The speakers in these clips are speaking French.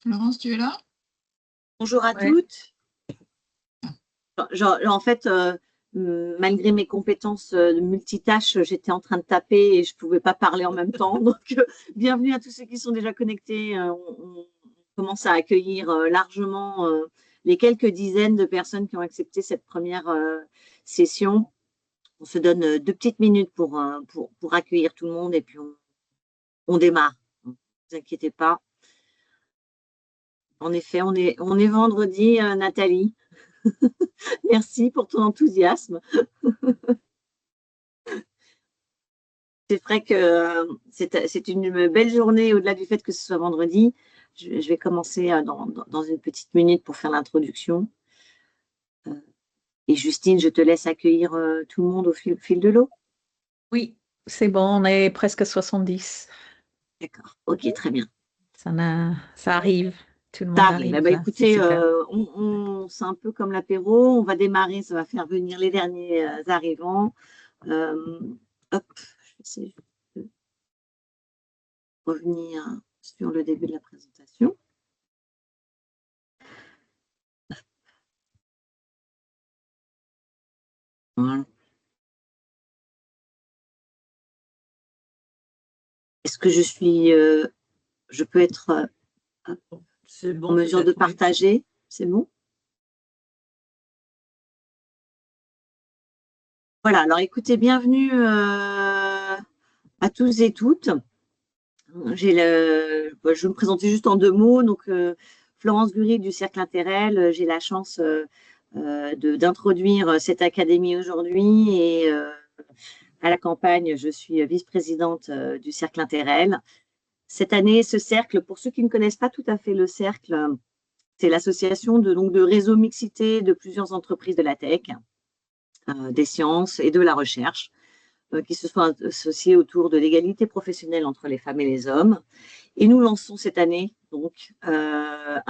Florence, tu es là? Bonjour à Ouais. toutes. En fait, malgré mes compétences de multitâche, j'étais en train de taper et je ne pouvais pas parler en même temps. Donc, bienvenue à tous ceux qui sont déjà connectés. On commence à accueillir largement les quelques dizaines de personnes qui ont accepté cette première session. On se donne 2 petites minutes pour accueillir tout le monde et puis on démarre. Ne vous inquiétez pas. En effet, on est vendredi, Nathalie. Merci pour ton enthousiasme. C'est vrai que c'est une belle journée au-delà du fait que ce soit vendredi. Je vais commencer dans une petite minute pour faire l'introduction. Euh, Et Justine, je te laisse accueillir tout le monde au fil de l'eau. Oui, c'est bon, on est presque 70. D'accord, ok, très bien. Ça arrive, tout le Ça monde arrive. Eh arrive ben, là, c'est écoutez, super. c'est un peu comme l'apéro. On va démarrer, ça va faire venir les derniers arrivants. Euh, Hop, je vais essayer de revenir sur le début de la présentation. Voilà. Est-ce que je peux être C'est en bon, mesure de peut-être, oui. partager? C'est bon? Voilà, alors écoutez, bienvenue à tous et toutes. Je vais me présenter juste en 2 mots. Donc, Florence Gury du Cercle Interrel, j'ai la chance d'introduire cette académie aujourd'hui et à la campagne, je suis vice-présidente du Cercle Interrel. Cette année, ce cercle, pour ceux qui ne connaissent pas tout à fait le cercle, c'est l'association de réseaux mixité de plusieurs entreprises de la tech, des sciences et de la recherche, qui se sont associées autour de l'égalité professionnelle entre les femmes et les hommes. Et nous lançons cette année donc un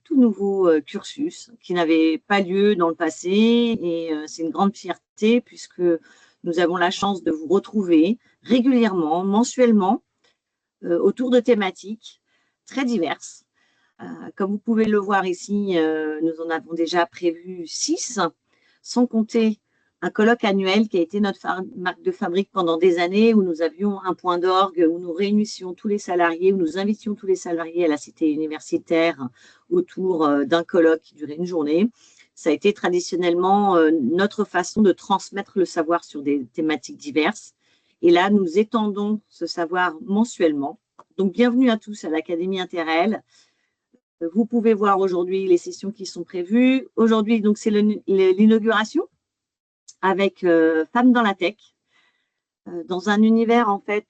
tout nouveau cursus qui n'avait pas lieu dans le passé. Et c'est une grande fierté puisque nous avons la chance de vous retrouver régulièrement, mensuellement, autour de thématiques très diverses. Comme vous pouvez le voir ici, nous en avons déjà prévu 6, sans compter un colloque annuel qui a été notre marque de fabrique pendant des années, où nous avions un point d'orgue, où nous réunissions tous les salariés, où nous invitions tous les salariés à la cité universitaire autour d'un colloque qui durait une journée. Ça a été traditionnellement notre façon de transmettre le savoir sur des thématiques diverses. Et là, nous étendons ce savoir mensuellement. Donc, bienvenue à tous à l'Académie Interrel. Vous pouvez voir aujourd'hui les sessions qui sont prévues. Aujourd'hui, donc, c'est l'inauguration avec Femmes dans la tech, dans un univers en fait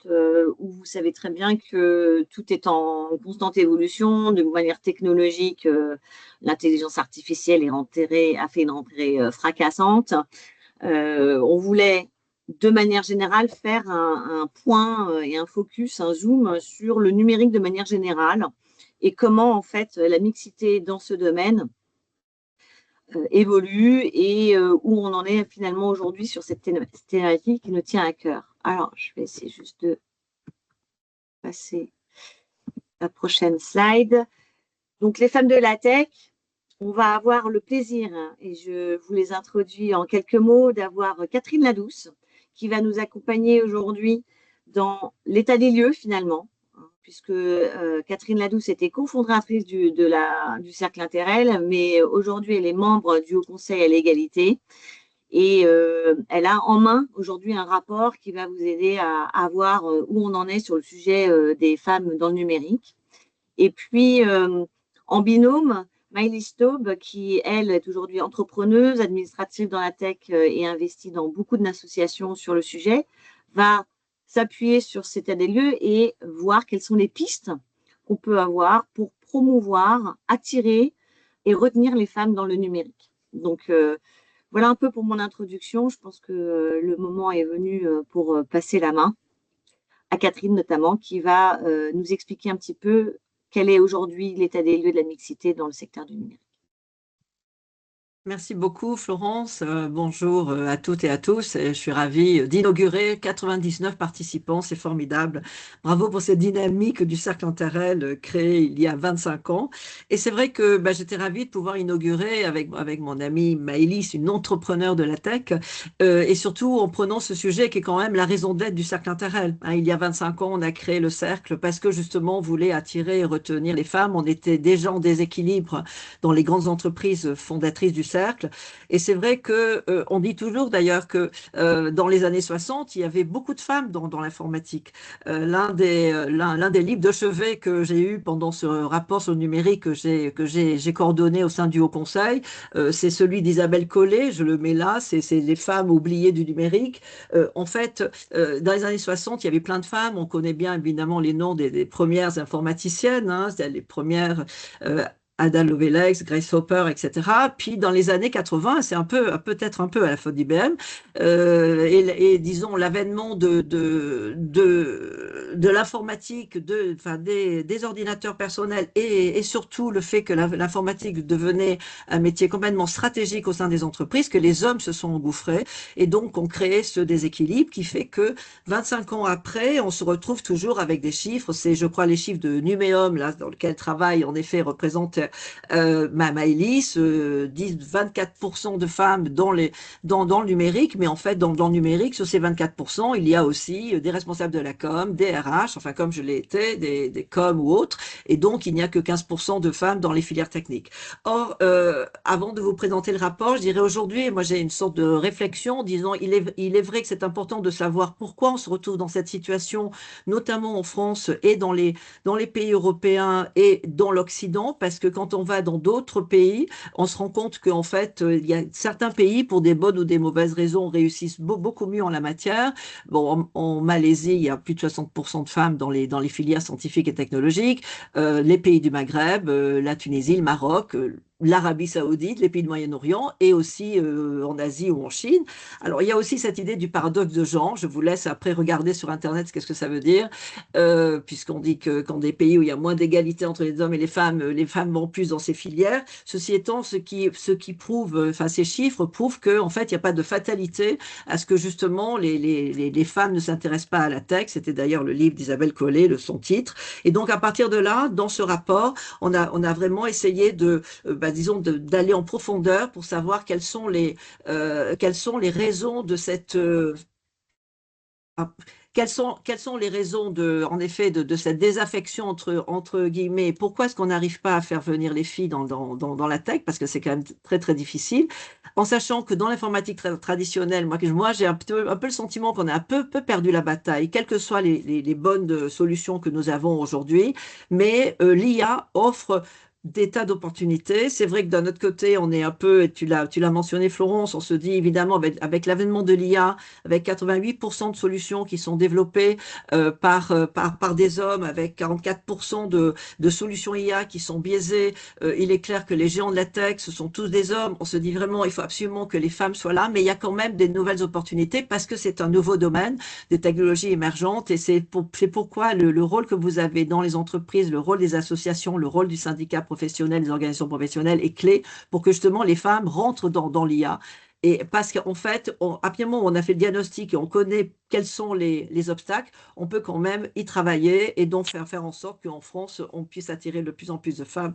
où vous savez très bien que tout est en constante évolution, de manière technologique. L'intelligence artificielle a fait une rentrée fracassante. On voulait de manière générale faire un point et un focus, un zoom sur le numérique de manière générale et comment en fait la mixité dans ce domaine évolue et où on en est finalement aujourd'hui sur cette thématique qui nous tient à cœur. Alors, je vais essayer juste de passer la prochaine slide. Donc, les femmes de la tech, on va avoir le plaisir, hein, et je vous les introduis en quelques mots, d'avoir Catherine Ladouce qui va nous accompagner aujourd'hui dans l'état des lieux finalement, hein, puisque Catherine Ladouce était cofondatrice du Cercle Interrel, mais aujourd'hui elle est membre du Haut Conseil à l'égalité. Et elle a en main aujourd'hui un rapport qui va vous aider à voir où on en est sur le sujet des femmes dans le numérique. Et puis, en binôme, Maëlys Staub, qui, elle, est aujourd'hui entrepreneuse, administrative dans la tech et investie dans beaucoup d'associations sur le sujet, va s'appuyer sur cet état des lieux et voir quelles sont les pistes qu'on peut avoir pour promouvoir, attirer et retenir les femmes dans le numérique. Donc, voilà un peu pour mon introduction. Je pense que le moment est venu pour passer la main à Catherine notamment, qui va nous expliquer un petit peu quel est aujourd'hui l'état des lieux de la mixité dans le secteur du numérique. Merci beaucoup, Florence. Bonjour à toutes et à tous. Et je suis ravie d'inaugurer 99 participants. C'est formidable. Bravo pour cette dynamique du Cercle Interrel créé il y a 25 ans. Et c'est vrai que j'étais ravie de pouvoir inaugurer avec mon amie Maëlys, une entrepreneure de la tech, et surtout en prenant ce sujet qui est quand même la raison d'être du Cercle Interrel. Hein, il y a 25 ans, on a créé le cercle parce que justement, on voulait attirer et retenir les femmes. On était déjà en déséquilibre dans les grandes entreprises fondatrices du cercle. Et c'est vrai que on dit toujours d'ailleurs que dans les années 60, il y avait beaucoup de femmes dans l'informatique. L'un des livres de chevet que j'ai eu pendant ce rapport sur le numérique que j'ai coordonné au sein du Haut Conseil, c'est celui d'Isabelle Collet, je le mets là, c'est les femmes oubliées du numérique. En fait, dans les années 60, il y avait plein de femmes, on connaît bien évidemment les noms des premières informaticiennes, hein, les premières Ada Lovelace, Grace Hopper, etc. Puis dans les années 80, c'est peut-être un peu à la faute d'IBM, et disons l'avènement de l'informatique, enfin, des ordinateurs personnels et surtout le fait que l'informatique devenait un métier complètement stratégique au sein des entreprises, que les hommes se sont engouffrés et donc ont créé ce déséquilibre qui fait que 25 ans après, on se retrouve toujours avec des chiffres. C'est, je crois, les chiffres de Numéum, là, dans lequel travaille, en effet, représente Maëlys, disent 24% de femmes dans le numérique, mais en fait, dans le numérique, sur ces 24%, il y a aussi des responsables de la com, des RH, enfin, comme je l'ai été, des com ou autres, et donc, il n'y a que 15% de femmes dans les filières techniques. Or, avant de vous présenter le rapport, je dirais aujourd'hui, moi j'ai une sorte de réflexion, disant il est vrai que c'est important de savoir pourquoi on se retrouve dans cette situation, notamment en France et dans les pays européens et dans l'Occident, parce que quand on va dans d'autres pays, on se rend compte qu'en fait, il y a certains pays, pour des bonnes ou des mauvaises raisons, réussissent beaucoup mieux en la matière. Bon, en Malaisie, il y a plus de 60% de femmes dans les filières scientifiques et technologiques. Les pays du Maghreb, la Tunisie, le Maroc, l'Arabie Saoudite, les pays du Moyen-Orient et aussi en Asie ou en Chine. Alors, il y a aussi cette idée du paradoxe de genre. Je vous laisse après regarder sur Internet qu'est-ce que ça veut dire, puisqu'on dit que quand des pays où il y a moins d'égalité entre les hommes et les femmes vont plus dans ces filières. Ceci étant, ce qui prouve, enfin, ces chiffres prouvent qu'en fait, il n'y a pas de fatalité à ce que justement les femmes ne s'intéressent pas à la tech. C'était d'ailleurs le livre d'Isabelle Collet, son titre. Et donc, à partir de là, dans ce rapport, on a vraiment essayé disons, d'aller en profondeur pour savoir quelles sont les raisons de cette quelles sont les raisons en effet, de cette désaffection entre guillemets, et pourquoi est-ce qu'on n'arrive pas à faire venir les filles dans la tech, parce que c'est quand même très, très difficile, en sachant que dans l'informatique traditionnelle, moi j'ai un peu le sentiment qu'on a un peu perdu la bataille, quelles que soient les bonnes solutions que nous avons aujourd'hui, mais l'IA offre des tas d'opportunités. C'est vrai que d'un autre côté, on est un peu, et tu l'as mentionné, Florence, on se dit évidemment avec l'avènement de l'IA, avec 88% de solutions qui sont développées par des hommes, avec 44% de solutions IA qui sont biaisées. Il est clair que les géants de la tech, ce sont tous des hommes. On se dit vraiment, il faut absolument que les femmes soient là, mais il y a quand même des nouvelles opportunités parce que c'est un nouveau domaine, des technologies émergentes, et c'est pourquoi le rôle que vous avez dans les entreprises, le rôle des associations, le rôle du syndicat professionnel, des organisations professionnelles est clé pour que justement les femmes rentrent dans l'IA. Et parce qu'en fait, à partir du moment où on a fait le diagnostic et on connaît quels sont les obstacles, on peut quand même y travailler et donc faire en sorte qu'en France, on puisse attirer de plus en plus de femmes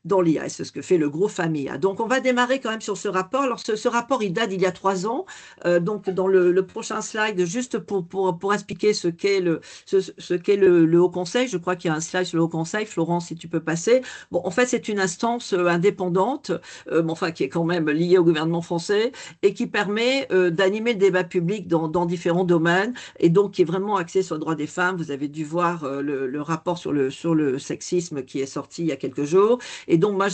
dans l'IA. Et c'est ce que fait le groupe Famille. Donc, on va démarrer quand même sur ce rapport. Alors, ce rapport, il date d'il y a 3 ans. Donc, dans le prochain slide, juste pour expliquer ce qu'est le Haut Conseil, je crois qu'il y a un slide sur le Haut Conseil. Florence, si tu peux passer. Bon, en fait, c'est une instance indépendante, enfin, qui est quand même liée au gouvernement français et qui permet d'animer le débat public dans différents domaines et donc qui est vraiment axé sur le droit des femmes. Vous avez dû voir le rapport sur le sexisme qui est sorti il y a quelques jours. Et donc, moi,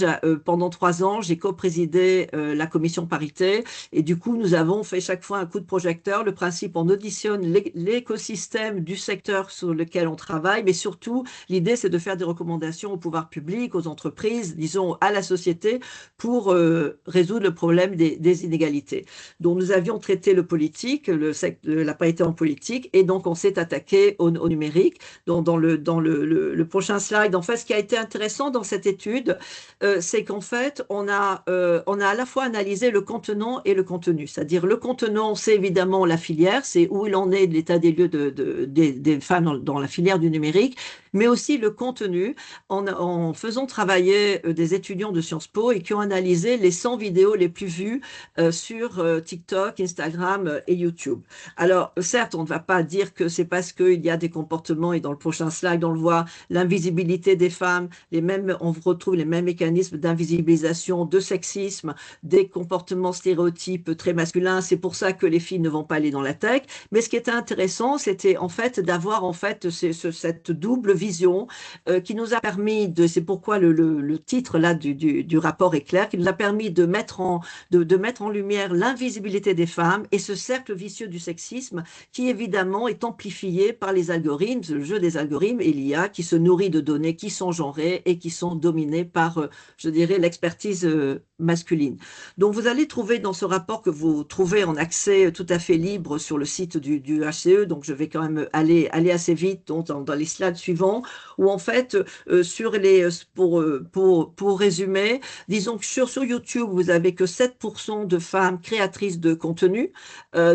pendant 3 ans, j'ai co-présidé la commission parité. Et du coup, nous avons fait chaque fois un coup de projecteur. Le principe, on auditionne l'écosystème du secteur sur lequel on travaille, mais surtout, l'idée, c'est de faire des recommandations au pouvoir public, aux entreprises, disons, à la société, pour résoudre le problème des inégalités. Donc, nous avions traité le politique, la parité en politique, et donc on s'est attaqué au numérique. Donc le prochain slide, en fait, ce qui a été intéressant dans cette étude, c'est qu'en fait, on a à la fois analysé le contenant et le contenu. C'est-à-dire le contenant, c'est évidemment la filière, c'est où il en est de l'état des lieux des femmes dans la filière du numérique, mais aussi le contenu en faisant travailler des étudiants de Sciences Po et qui ont analysé les 100 vidéos les plus vues sur TikTok, Instagram et YouTube. Alors, certes, on ne va pas dire que c'est parce qu'il y a des comportements, et dans le prochain slide, on le voit, l'invisibilité des femmes, on retrouve les mêmes mécanismes d'invisibilisation, de sexisme, des comportements stéréotypes très masculins. C'est pour ça que les filles ne vont pas aller dans la tech. Mais ce qui était intéressant, c'était en fait d'avoir en fait cette double vision qui nous a permis c'est pourquoi le titre là du rapport est clair, qui nous a permis de mettre en lumière l'invisibilité des femmes et ce cercle vicieux du sexisme qui évidemment est amplifié par les algorithmes, le jeu des algorithmes et l'IA qui se nourrit de données qui sont genrées et qui sont dominées par, je dirais, l'expertise masculine. Donc vous allez trouver dans ce rapport que vous trouvez en accès tout à fait libre sur le site du HCE, donc je vais quand même aller assez vite dans les slides suivants, où en fait, pour résumer, disons que sur YouTube, vous avez que 7% de femmes créatrices de contenu,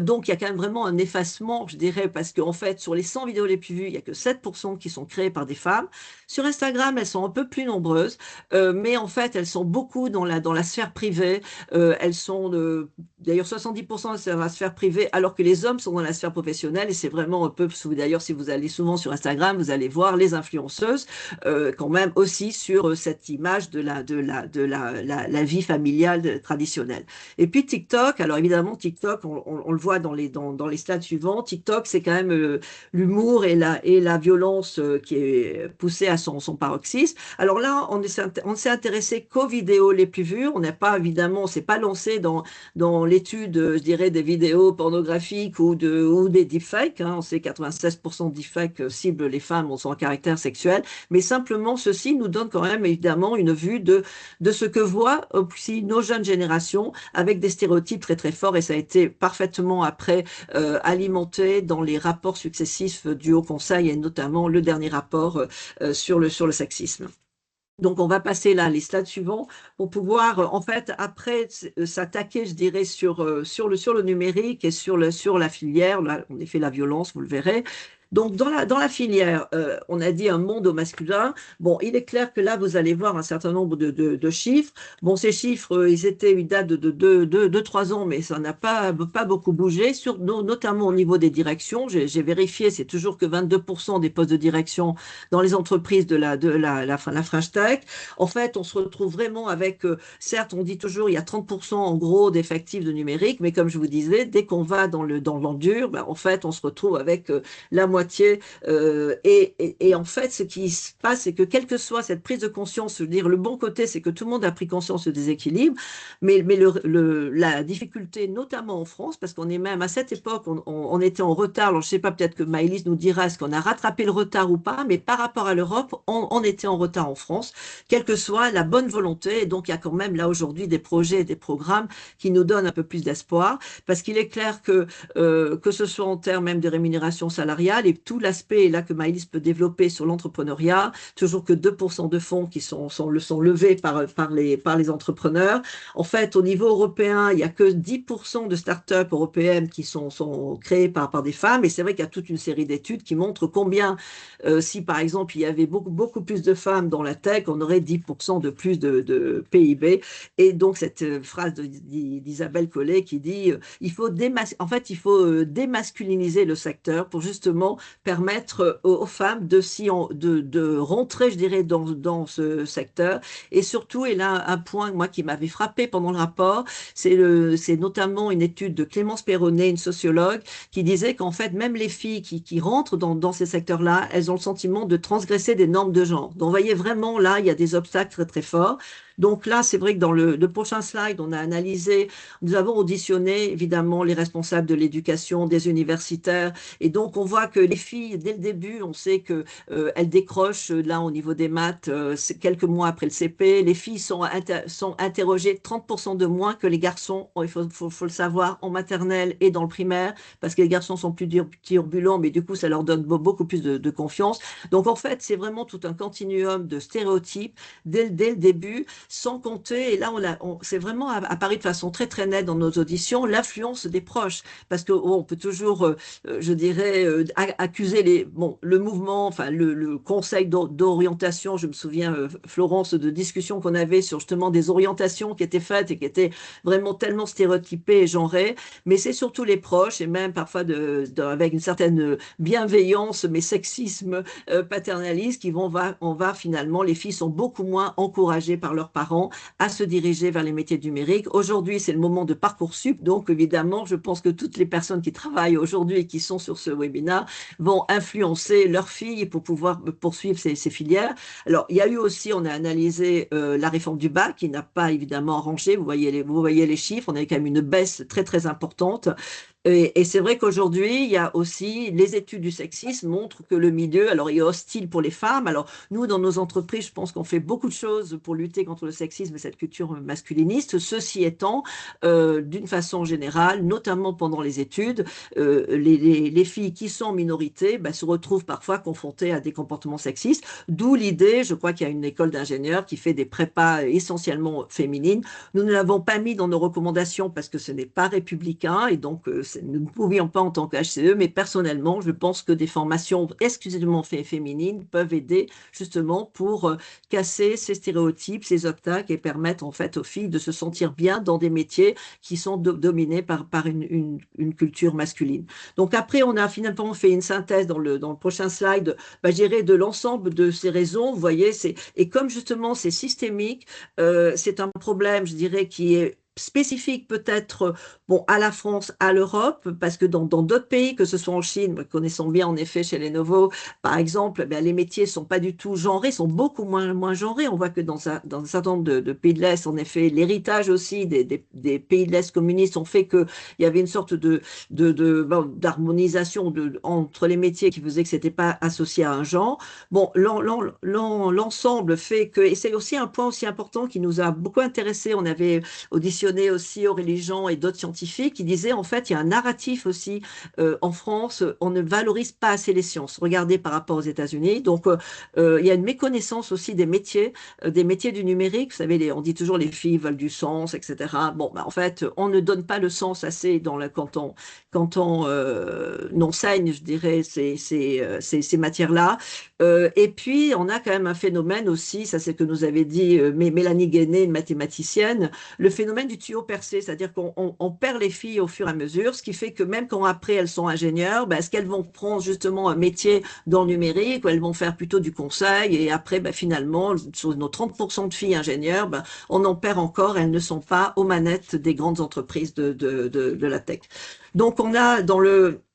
donc il y a quand même vraiment un effacement, je dirais, parce qu'en fait, sur les 100 vidéos les plus vues, il n'y a que 7% qui sont créées par des femmes. Sur Instagram, elles sont un peu plus nombreuses, mais en fait, elles sont beaucoup dans la sphère privée. Elles sont d'ailleurs 70% dans la sphère privée, alors que les hommes sont dans la sphère professionnelle. Et c'est vraiment un peu, d'ailleurs, si vous allez souvent sur Instagram, vous allez voir les influenceuses quand même aussi sur cette image de la vie familiale traditionnelle. Et puis TikTok, alors évidemment TikTok, on le voit dans les slides suivants, TikTok c'est quand même l'humour et la violence qui est poussée à son paroxysme. Alors là, on s'est intéressé qu'aux vidéos les plus vues. On n'a pas, évidemment, on s'est pas lancé dans l'étude, je dirais, des vidéos pornographiques ou des deepfakes. Hein. On sait 96% de deepfakes ciblent les femmes sans caractère sexuel. Mais simplement, ceci nous donne quand même, évidemment, une vue de ce que voient aussi nos jeunes générations avec des stéréotypes très, très forts. Et ça a été parfaitement après alimenté dans les rapports successifs du Haut Conseil et notamment le dernier rapport sur le sexisme. Donc, on va passer là les slides suivants pour pouvoir, en fait, après s'attaquer, je dirais, sur le numérique et sur la filière. Là, on a fait la violence, vous le verrez. Donc, dans la filière, on a dit un monde au masculin. Bon, il est clair que là, vous allez voir un certain nombre de chiffres. Bon, ces chiffres, ils datent de 3 ans, mais ça n'a pas beaucoup bougé, notamment au niveau des directions. J'ai vérifié, c'est toujours que 22% des postes de direction dans les entreprises de la French Tech. En fait, on se retrouve vraiment avec, certes, on dit toujours il y a 30% en gros d'effectifs de numérique, mais comme je vous disais, dès qu'on va dans le dur, ben, en fait, on se retrouve avec la moitié. Et en fait, ce qui se passe, c'est que quelle que soit cette prise de conscience, je veux dire, le bon côté, c'est que tout le monde a pris conscience du déséquilibre, mais la difficulté, notamment en France, parce qu'on est même à cette époque, on était en retard. Alors, je ne sais pas, peut-être que Maëlys nous dira est-ce qu'on a rattrapé le retard ou pas, mais par rapport à l'Europe, on était en retard en France, quelle que soit la bonne volonté. Et donc, il y a quand même là aujourd'hui des projets et des programmes qui nous donnent un peu plus d'espoir, parce qu'il est clair que ce soit en termes même de rémunération salariale, et tout l'aspect là que Maëlys peut développer sur l'entrepreneuriat, toujours que 2% de fonds qui sont levés par les entrepreneurs. En fait, au niveau européen, il n'y a que 10% de startups européennes qui sont créées par des femmes, et c'est vrai qu'il y a toute une série d'études qui montrent combien, si par exemple il y avait beaucoup plus de femmes dans la tech, on aurait 10% de plus de PIB. Et donc cette phrase d'Isabelle Collet qui dit il faut démasculiniser le secteur pour justement permettre aux femmes de rentrer, je dirais, dans ce secteur. Et surtout, et là, un point, moi, qui m'avait frappé pendant le rapport, c'est notamment une étude de Clémence Perronnet, une sociologue, qui disait qu'en fait, même les filles qui rentrent dans ces secteurs-là, elles ont le sentiment de transgresser des normes de genre. Donc, vous voyez vraiment, là, il y a des obstacles très, très forts. Donc là, c'est vrai que dans le prochain slide, on a analysé, nous avons auditionné évidemment les responsables de l'éducation, des universitaires, et donc on voit que les filles, dès le début, on sait que elles décrochent là au niveau des maths, c'est quelques mois après le CP. Les filles sont interrogées 30% de moins que les garçons, il faut le savoir, en maternelle et dans le primaire, parce que les garçons sont plus turbulents, mais du coup, ça leur donne beaucoup plus de confiance. Donc en fait, c'est vraiment tout un continuum de stéréotypes dès le début, sans compter, et là, c'est vraiment apparu de façon très très nette dans nos auditions, l'influence des proches, parce que on peut toujours, je dirais, accuser le mouvement, enfin le conseil d'orientation. Je me souviens, Florence, de discussions qu'on avait sur justement des orientations qui étaient faites et qui étaient vraiment tellement stéréotypées et genrées, mais c'est surtout les proches, et même parfois avec une certaine bienveillance, mais sexisme paternaliste, on va finalement, les filles sont beaucoup moins encouragées par leurs parents à se diriger vers les métiers numériques. Aujourd'hui, c'est le moment de Parcoursup, donc évidemment, je pense que toutes les personnes qui travaillent aujourd'hui et qui sont sur ce webinaire vont influencer leurs filles pour pouvoir poursuivre ces filières. Alors, il y a eu aussi, on a analysé la réforme du bac, qui n'a pas évidemment arrangé, vous voyez les chiffres, on a quand même une baisse très très importante. Et c'est vrai qu'aujourd'hui, il y a aussi les études du sexisme montrent que le milieu, alors il est hostile pour les femmes. Alors nous, dans nos entreprises, je pense qu'on fait beaucoup de choses pour lutter contre le sexisme et cette culture masculiniste. Ceci étant, d'une façon générale, notamment pendant les études, les filles qui sont en minorité se retrouvent parfois confrontées à des comportements sexistes. D'où l'idée, je crois qu'il y a une école d'ingénieurs qui fait des prépas essentiellement féminines. Nous ne l'avons pas mis dans nos recommandations parce que ce n'est pas républicain et donc nous ne pouvions pas en tant qu'HCE, mais personnellement, je pense que des formations exclusivement féminines peuvent aider justement pour casser ces stéréotypes, ces obstacles et permettre en fait aux filles de se sentir bien dans des métiers qui sont dominés par une culture masculine. Donc après, on a finalement fait une synthèse dans le prochain slide, je dirais, de l'ensemble de ces raisons. Vous voyez, et comme justement c'est systémique, c'est un problème, je dirais, qui est spécifique peut-être à la France, à l'Europe, parce que dans d'autres pays, que ce soit en Chine, connaissons bien en effet chez Lenovo, par exemple, les métiers sont pas du tout genrés, sont beaucoup moins genrés. On voit que dans un certain nombre de pays de l'Est, en effet, l'héritage aussi des pays de l'Est communistes ont fait qu'il y avait une sorte d'harmonisation entre les métiers qui faisait que c'était pas associé à un genre. Bon, l'ensemble fait que, et c'est aussi un point aussi important qui nous a beaucoup intéressé. On avait auditionné aussi Aurélie Jean et d'autres scientifiques qui disaient en fait il y a un narratif aussi en France, on ne valorise pas assez les sciences. Regardez par rapport aux États-Unis. Donc il y a une méconnaissance aussi des métiers du numérique. Vous savez, on dit toujours les filles veulent du sens, etc. Bon, en fait, on ne donne pas le sens assez quand on enseigne, je dirais, ces matières-là. Et puis, on a quand même un phénomène aussi, ça c'est ce que nous avait dit Mélanie Guéné, une mathématicienne, le phénomène du tuyau percé, c'est-à-dire qu'on perd les filles au fur et à mesure, ce qui fait que même quand après elles sont ingénieures, est-ce qu'elles vont prendre justement un métier dans le numérique ou elles vont faire plutôt du conseil et après finalement, sur nos 30% de filles ingénieures, on en perd encore, elles ne sont pas aux manettes des grandes entreprises de la tech. Donc on a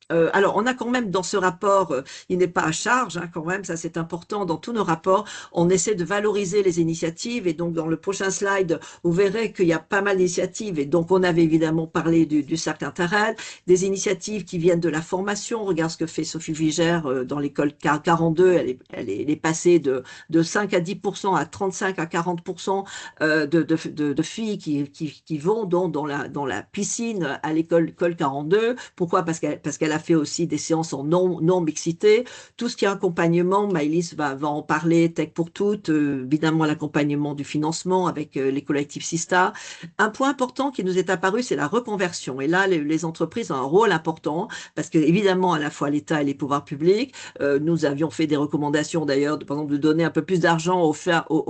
alors, on a quand même dans ce rapport, il n'est pas à charge, quand même, ça c'est important, dans tous nos rapports, on essaie de valoriser les initiatives et donc dans le prochain slide, vous verrez qu'il y a pas mal d'initiatives et donc on avait évidemment parlé du Cercle Interrel, des initiatives qui viennent de la formation, regarde ce que fait Sophie Vigère dans l'école 42, elle est passée de 5 à 10% à 35 à 40% de filles qui vont dans la piscine à l'école 42. Pourquoi? Parce qu'elle a fait aussi des séances en non-mixité. Tout ce qui est accompagnement, Maëlys va en parler, Tech pour toutes, évidemment l'accompagnement du financement avec les collectifs Sista. Un point important qui nous est apparu, c'est la reconversion. Et là, les entreprises ont un rôle important parce que, évidemment, à la fois l'État et les pouvoirs publics, nous avions fait des recommandations d'ailleurs, par exemple, de donner un peu plus d'argent aux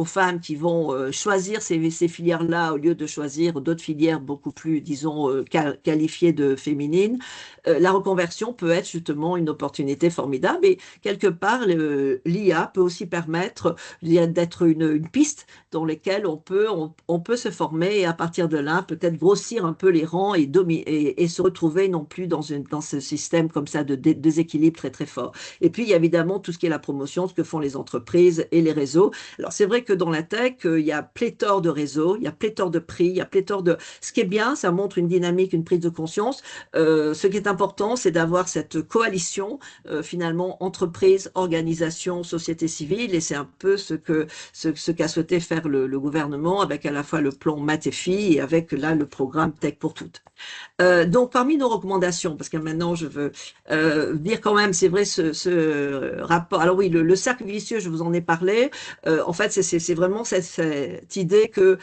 femmes qui vont choisir ces filières-là au lieu de choisir d'autres filières beaucoup plus, disons, qualifiées de féminines. La reconversion reconversion peut être justement une opportunité formidable. Et quelque part, l'IA peut aussi permettre d'être une piste dans lesquelles on peut se former et à partir de là, peut-être grossir un peu les rangs et se retrouver non plus dans ce système comme ça de déséquilibre très très fort. Et puis, il y a évidemment tout ce qui est la promotion, ce que font les entreprises et les réseaux. Alors, c'est vrai que dans la tech, il y a pléthore de réseaux, il y a pléthore de prix, il y a pléthore de... Ce qui est bien, ça montre une dynamique, une prise de conscience. Ce qui est important, c'est d'avoir cette coalition, finalement, entreprise, organisation, société civile, et c'est un peu ce qu'a souhaité faire le gouvernement avec à la fois le plan Maths et Filles et avec là le programme Tech pour toutes. Donc, parmi nos recommandations, parce que maintenant je veux dire quand même, c'est vrai, ce rapport. Alors oui, le cercle vicieux, je vous en ai parlé. En fait, c'est vraiment cette idée que,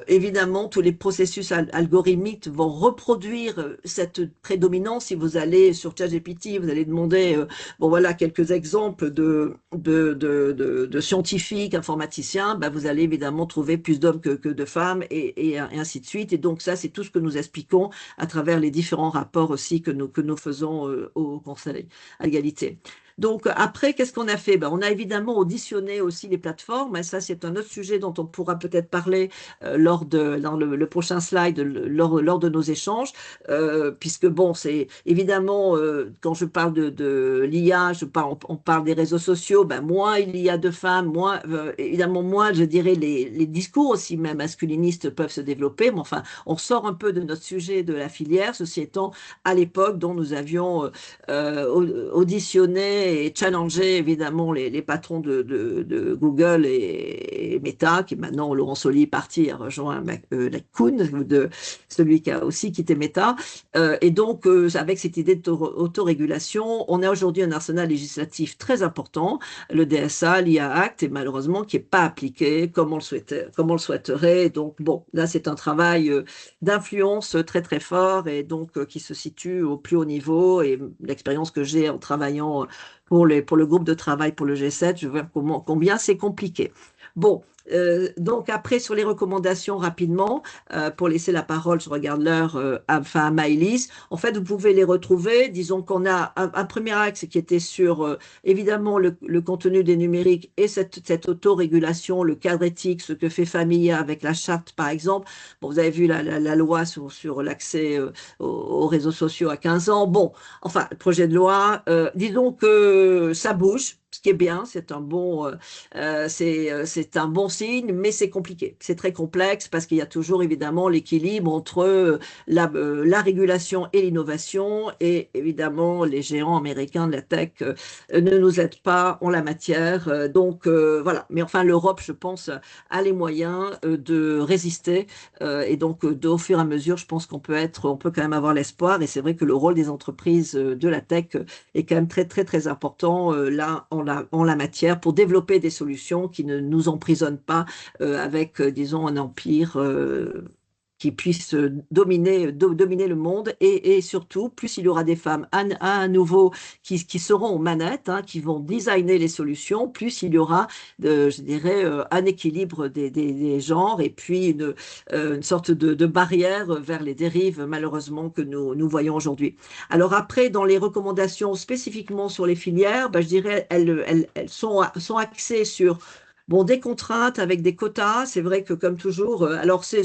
évidemment, tous les processus algorithmiques vont reproduire cette prédominance. Si vous allez sur ChatGPT, vous allez demander, bon voilà, quelques exemples de scientifiques, informaticiens, ben, vous allez évidemment trouver plus d'hommes que de femmes et ainsi de suite. Et donc ça, c'est tout ce que nous expliquons à travers les différents rapports aussi que nous faisons au Conseil à l'égalité. Donc après, qu'est-ce qu'on a fait? Ben, on a évidemment auditionné aussi les plateformes, et ça c'est un autre sujet dont on pourra peut-être parler dans le prochain slide, lors de nos échanges, puisque bon, c'est évidemment, quand je parle de l'IA, on parle des réseaux sociaux, ben, moins il y a de femmes, évidemment moins, je dirais, les discours aussi même masculinistes peuvent se développer, mais enfin, on sort un peu de notre sujet de la filière, ceci étant, à l'époque dont nous avions auditionné et challenger évidemment les patrons de Google et Meta, qui maintenant Laurent Soli est parti, a rejoint la Kuhn, celui qui a aussi quitté Meta. Et donc, avec cette idée d'autorégulation, on a aujourd'hui un arsenal législatif très important, le DSA, l'IA Act, et malheureusement qui n'est pas appliqué comme on le souhaiterait. Donc, bon, là, c'est un travail d'influence très, très fort et donc qui se situe au plus haut niveau. Et l'expérience que j'ai en travaillant pour le groupe de travail pour le G7, je vois combien c'est compliqué. Bon, donc après, sur les recommandations rapidement, pour laisser la parole, je regarde l'heure, à Maëlys. En fait, vous pouvez les retrouver. Disons qu'on a un premier axe qui était sur, évidemment, le contenu des numériques et cette autorégulation, le cadre éthique, ce que fait Familla avec la charte, par exemple. Bon, vous avez vu la loi sur l'accès aux réseaux sociaux à 15 ans. Bon, enfin, le projet de loi, disons que ça bouge. Ce qui est bien, c'est un bon signe, mais c'est compliqué. C'est très complexe parce qu'il y a toujours évidemment l'équilibre entre la régulation et l'innovation. Et évidemment, les géants américains de la tech ne nous aident pas en la matière. Donc voilà. Mais enfin, l'Europe, je pense, a les moyens de résister. Et donc, au fur et à mesure, je pense qu'on peut quand même avoir l'espoir. Et c'est vrai que le rôle des entreprises de la tech est quand même très, très, très important là en la matière pour développer des solutions qui ne nous emprisonnent pas avec, disons, un empire qui puisse dominer le monde et surtout, plus il y aura des femmes à nouveau qui seront aux manettes, hein, qui vont designer les solutions, plus il y aura, je dirais, un équilibre des genres et puis une sorte de barrière vers les dérives, malheureusement, que nous voyons aujourd'hui. Alors après, dans les recommandations spécifiquement sur les filières, ben, je dirais, elles sont axées sur bon, des contraintes avec des quotas. C'est vrai que comme toujours, alors ces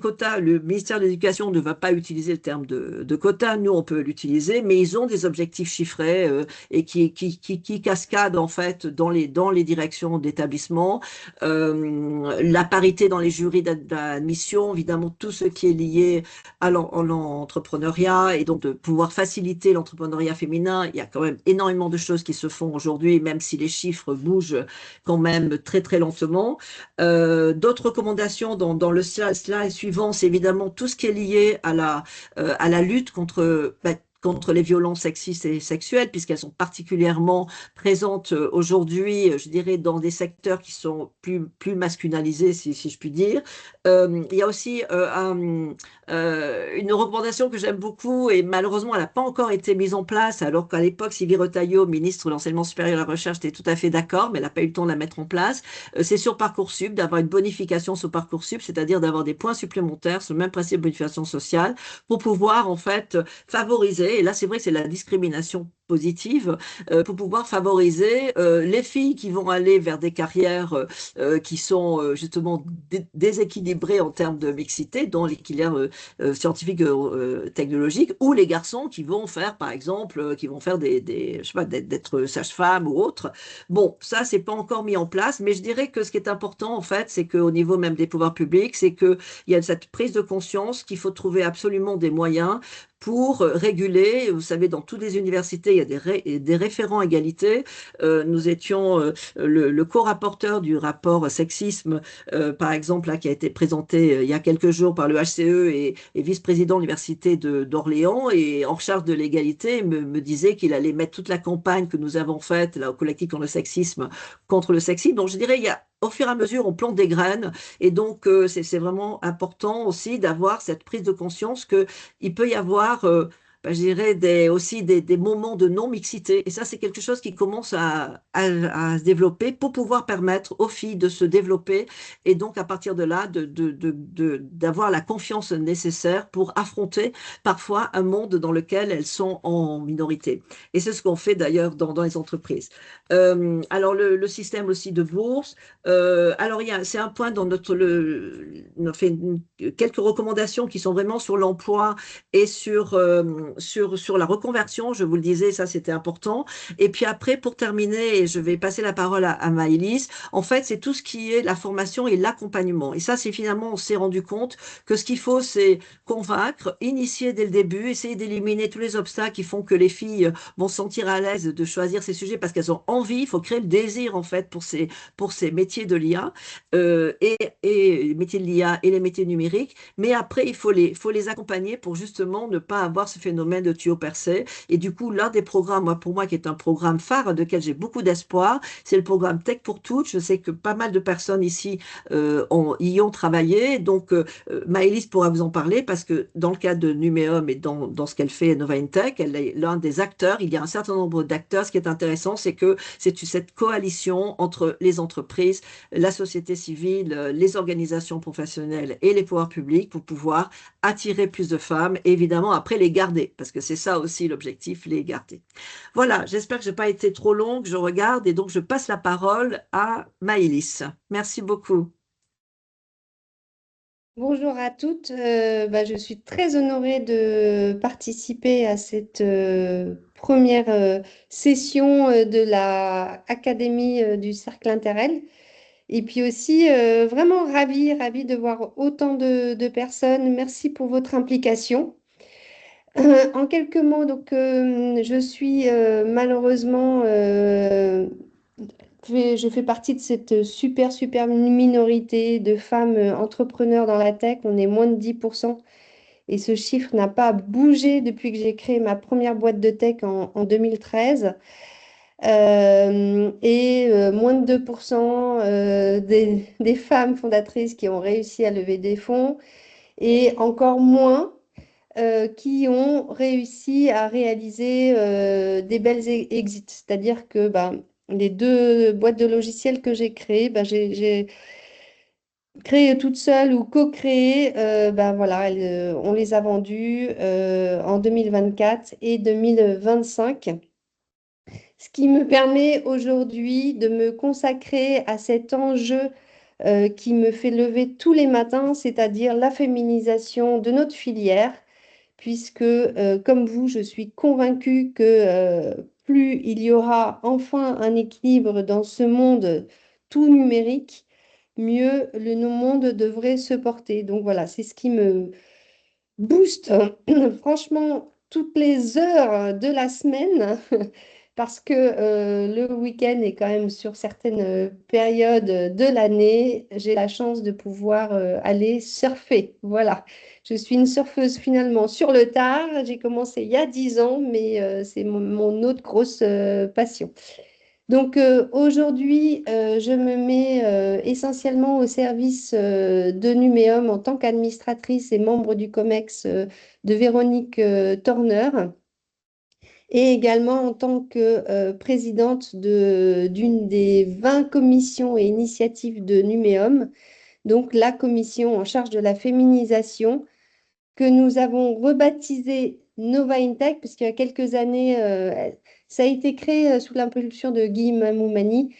quotas, le ministère de l'Éducation ne va pas utiliser le terme de quotas, nous on peut l'utiliser, mais ils ont des objectifs chiffrés et qui cascadent en fait dans les directions d'établissement. La parité dans les jurys d'admission, évidemment tout ce qui est lié à l'entrepreneuriat et donc de pouvoir faciliter l'entrepreneuriat féminin. Il y a quand même énormément de choses qui se font aujourd'hui, même si les chiffres bougent quand même très très lentement. D'autres recommandations dans le slide suivant, c'est évidemment tout ce qui est lié à la lutte contre les violences sexistes et sexuelles, puisqu'elles sont particulièrement présentes aujourd'hui, je dirais, dans des secteurs qui sont plus masculinisés, si je puis dire. Il y a aussi une recommandation que j'aime beaucoup et malheureusement, elle n'a pas encore été mise en place, alors qu'à l'époque, Sylvie Retailleau, ministre de l'Enseignement supérieur et de la Recherche, était tout à fait d'accord, mais elle n'a pas eu le temps de la mettre en place. C'est sur Parcoursup, d'avoir une bonification sur Parcoursup, c'est-à-dire d'avoir des points supplémentaires sur le même principe de bonification sociale pour pouvoir, en fait, favoriser et là c'est vrai que c'est la discrimination positive pour pouvoir favoriser les filles qui vont aller vers des carrières qui sont justement déséquilibrées en termes de mixité, dont les carrières scientifiques technologiques, ou les garçons qui vont faire, par exemple, qui vont faire je sais pas, d'être sage-femme ou autre. Bon, ça, c'est pas encore mis en place, mais je dirais que ce qui est important, en fait, c'est qu'au niveau même des pouvoirs publics, c'est qu'il y a cette prise de conscience qu'il faut trouver absolument des moyens pour réguler. Vous savez, dans toutes les universités, il y a des référents égalité. Nous étions le co-rapporteur du rapport sexisme, par exemple, là, qui a été présenté il y a quelques jours par le HCE et vice-président de l'université d'Orléans, et en charge de l'égalité, me disait qu'il allait mettre toute la campagne que nous avons faite là, au collectif contre le sexisme. Donc, je dirais, il y a au fur et à mesure, on plante des graines, et donc c'est vraiment important aussi d'avoir cette prise de conscience qu'il peut y avoir, je dirais, aussi des moments de non-mixité. Et ça, c'est quelque chose qui commence à se développer pour pouvoir permettre aux filles de se développer et donc à partir de là, d'avoir la confiance nécessaire pour affronter parfois un monde dans lequel elles sont en minorité. Et c'est ce qu'on fait d'ailleurs dans les entreprises. Alors le système aussi de bourse. Alors c'est un point dans on a fait quelques recommandations qui sont vraiment sur l'emploi et sur la reconversion. Je vous le disais, ça c'était important. Et puis après, pour terminer, et je vais passer la parole à Maëlys, en fait, c'est tout ce qui est la formation et l'accompagnement. Et ça, c'est finalement, on s'est rendu compte que ce qu'il faut, c'est convaincre, initier dès le début, essayer d'éliminer tous les obstacles qui font que les filles vont se sentir à l'aise de choisir ces sujets parce qu'elles ont envie. Il faut créer le désir, en fait, pour ces métiers de l'IA, et les métiers de l'IA et les métiers numériques. Mais après, il faut les accompagner pour justement ne pas avoir ce phénomène de tuyau percé. Et du coup, l'un des programmes, pour moi, qui est un programme phare, de lequel j'ai beaucoup d'espoir, c'est le programme Tech pour toutes. Je sais que pas mal de personnes ici y ont travaillé. Donc, Maëlys pourra vous en parler parce que dans le cadre de Numéum et dans ce qu'elle fait, Nova Tech, elle est l'un des acteurs. Il y a un certain nombre d'acteurs. Ce qui est intéressant, c'est que c'est cette coalition entre les entreprises, la société civile, les organisations professionnelles et les pouvoirs publics pour pouvoir attirer plus de femmes et évidemment après les garder, parce que c'est ça aussi l'objectif, les garder. Voilà, j'espère que je n'ai pas été trop longue, je regarde et donc je passe la parole à Maëlys. Merci beaucoup. Bonjour à toutes. Je suis très honorée de participer à cette première session de la Académie du Cercle Interrel. Et puis aussi, vraiment ravie de voir autant de personnes. Merci pour votre implication. En quelques mots, donc, je suis malheureusement, je fais partie de cette super minorité de femmes entrepreneurs dans la tech. On est moins de 10%. Et ce chiffre n'a pas bougé depuis que j'ai créé ma première boîte de tech en 2013. Moins de 2% des femmes fondatrices qui ont réussi à lever des fonds et encore moins qui ont réussi à réaliser des belles exits. C'est-à-dire que les deux boîtes de logiciels que j'ai créées, j'ai créé toute seule ou co-créé, voilà, on les a vendues en 2024 et 2025. Ce qui me permet aujourd'hui de me consacrer à cet enjeu qui me fait lever tous les matins, c'est-à-dire la féminisation de notre filière, puisque, comme vous, je suis convaincue que plus il y aura enfin un équilibre dans ce monde tout numérique, mieux le monde devrait se porter. Donc voilà, c'est ce qui me booste franchement toutes les heures de la semaine parce que le week-end est quand même sur certaines périodes de l'année, j'ai la chance de pouvoir aller surfer. Voilà, je suis une surfeuse finalement sur le tard. J'ai commencé il y a 10 ans, mais c'est mon autre grosse passion. Donc aujourd'hui, je me mets essentiellement au service de Numéum en tant qu'administratrice et membre du COMEX de Véronique Torner et également en tant que présidente d'une des 20 commissions et initiatives de Numéum, donc la commission en charge de la féminisation que nous avons rebaptisé Nova InTech, puisqu'il y a quelques années, ça a été créé sous l'impulsion de Guy Mamoumani.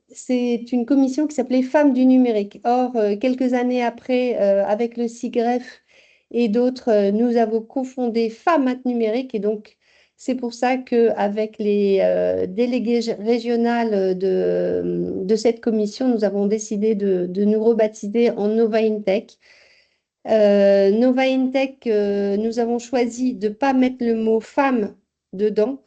C'est une commission qui s'appelait Femmes du numérique. Or, quelques années après, avec le CIGREF et d'autres, nous avons cofondé Femmes numérique. Et donc, c'est pour ça qu'avec les délégués régionales de cette commission, nous avons décidé de nous rebaptiser en Nova InTech. Nova InTech, nous avons choisi de ne pas mettre le mot femme dedans.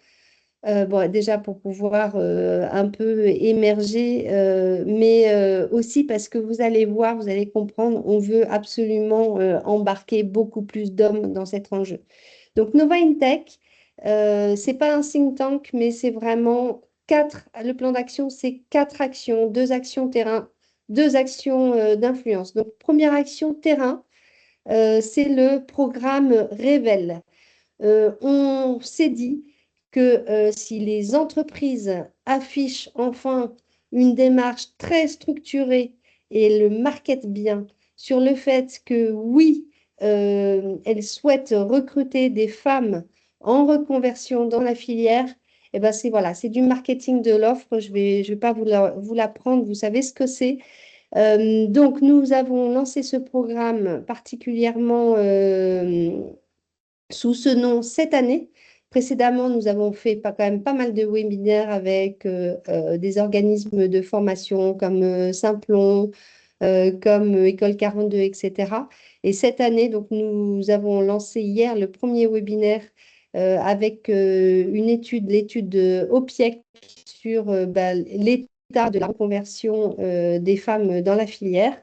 Bon, déjà pour pouvoir un peu émerger, mais aussi parce que vous allez voir, vous allez comprendre, on veut absolument embarquer beaucoup plus d'hommes dans cet enjeu. Donc Nova InTech, c'est pas un think tank, mais c'est vraiment le plan d'action, c'est 4 actions, 2 actions terrain, 2 actions d'influence. Donc première action terrain, c'est le programme Révèle. On s'est dit que si les entreprises affichent enfin une démarche très structurée et le marketent bien sur le fait que oui, elles souhaitent recruter des femmes en reconversion dans la filière, et ben c'est voilà, c'est du marketing de l'offre. Je vais pas vous l'apprendre, vous savez ce que c'est. Donc, nous avons lancé ce programme particulièrement sous ce nom cette année. Précédemment, nous avons fait quand même pas mal de webinaires avec des organismes de formation comme Simplon, comme École 42, etc. Et cette année, donc, nous avons lancé hier le premier webinaire avec l'étude de OPIEC sur l'état de la reconversion des femmes dans la filière.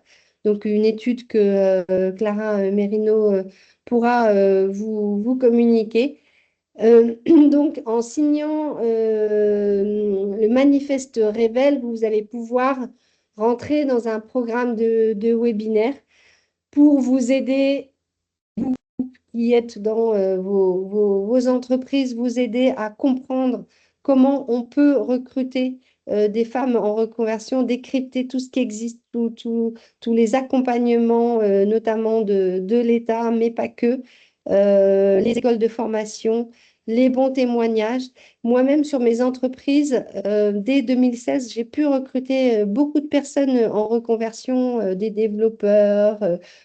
Donc, une étude que Clara Merino pourra vous communiquer. Donc, en signant le manifeste Révèle, vous allez pouvoir rentrer dans un programme de webinaire pour vous aider, vous qui êtes dans vos entreprises, vous aider à comprendre comment on peut recruter des femmes en reconversion, décrypter tout ce qui existe, tous les accompagnements, notamment de l'État, mais pas que, les écoles de formation, les bons témoignages. Moi-même, sur mes entreprises, dès 2016, j'ai pu recruter beaucoup de personnes en reconversion, des développeurs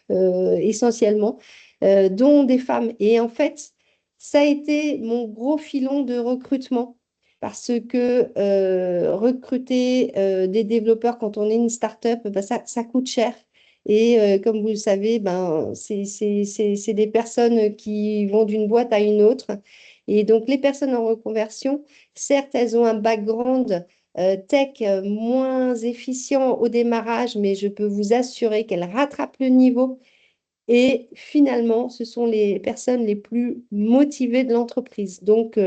essentiellement, dont des femmes. Et en fait, ça a été mon gros filon de recrutement parce que recruter des développeurs quand on est une start-up, ben, ça coûte cher. Et comme vous le savez, ben, c'est des personnes qui vont d'une boîte à une autre. Et donc, les personnes en reconversion, certes, elles ont un background tech moins efficient au démarrage, mais je peux vous assurer qu'elles rattrapent le niveau. Et finalement, ce sont les personnes les plus motivées de l'entreprise. Donc,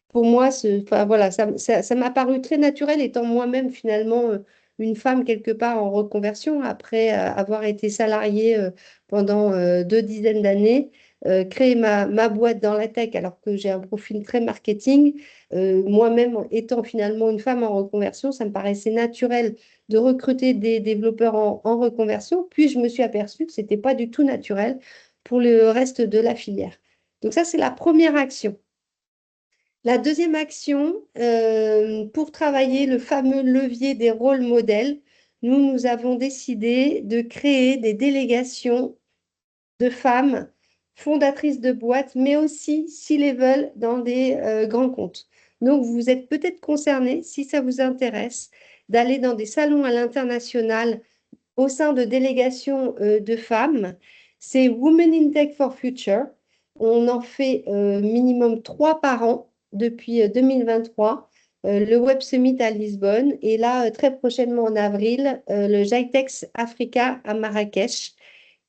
pour moi, enfin, voilà, ça m'a paru très naturel, étant moi-même finalement une femme quelque part en reconversion, après avoir été salariée pendant 2 dizaines d'années, créer ma boîte dans la tech alors que j'ai un profil très marketing. Moi-même, étant finalement une femme en reconversion, ça me paraissait naturel de recruter des développeurs en reconversion. Puis, je me suis aperçue que ce n'était pas du tout naturel pour le reste de la filière. Donc ça, c'est la première action. La deuxième action, pour travailler le fameux levier des rôles modèles, nous avons décidé de créer des délégations de femmes fondatrices de boîtes, mais aussi, s'ils les veulent, dans des grands comptes. Donc, vous êtes peut-être concernés, si ça vous intéresse, d'aller dans des salons à l'international au sein de délégations de femmes. C'est Women in Tech for Future. On en fait minimum 3 par an depuis 2023. Le Web Summit à Lisbonne et là, très prochainement en avril, le GITEX Africa à Marrakech.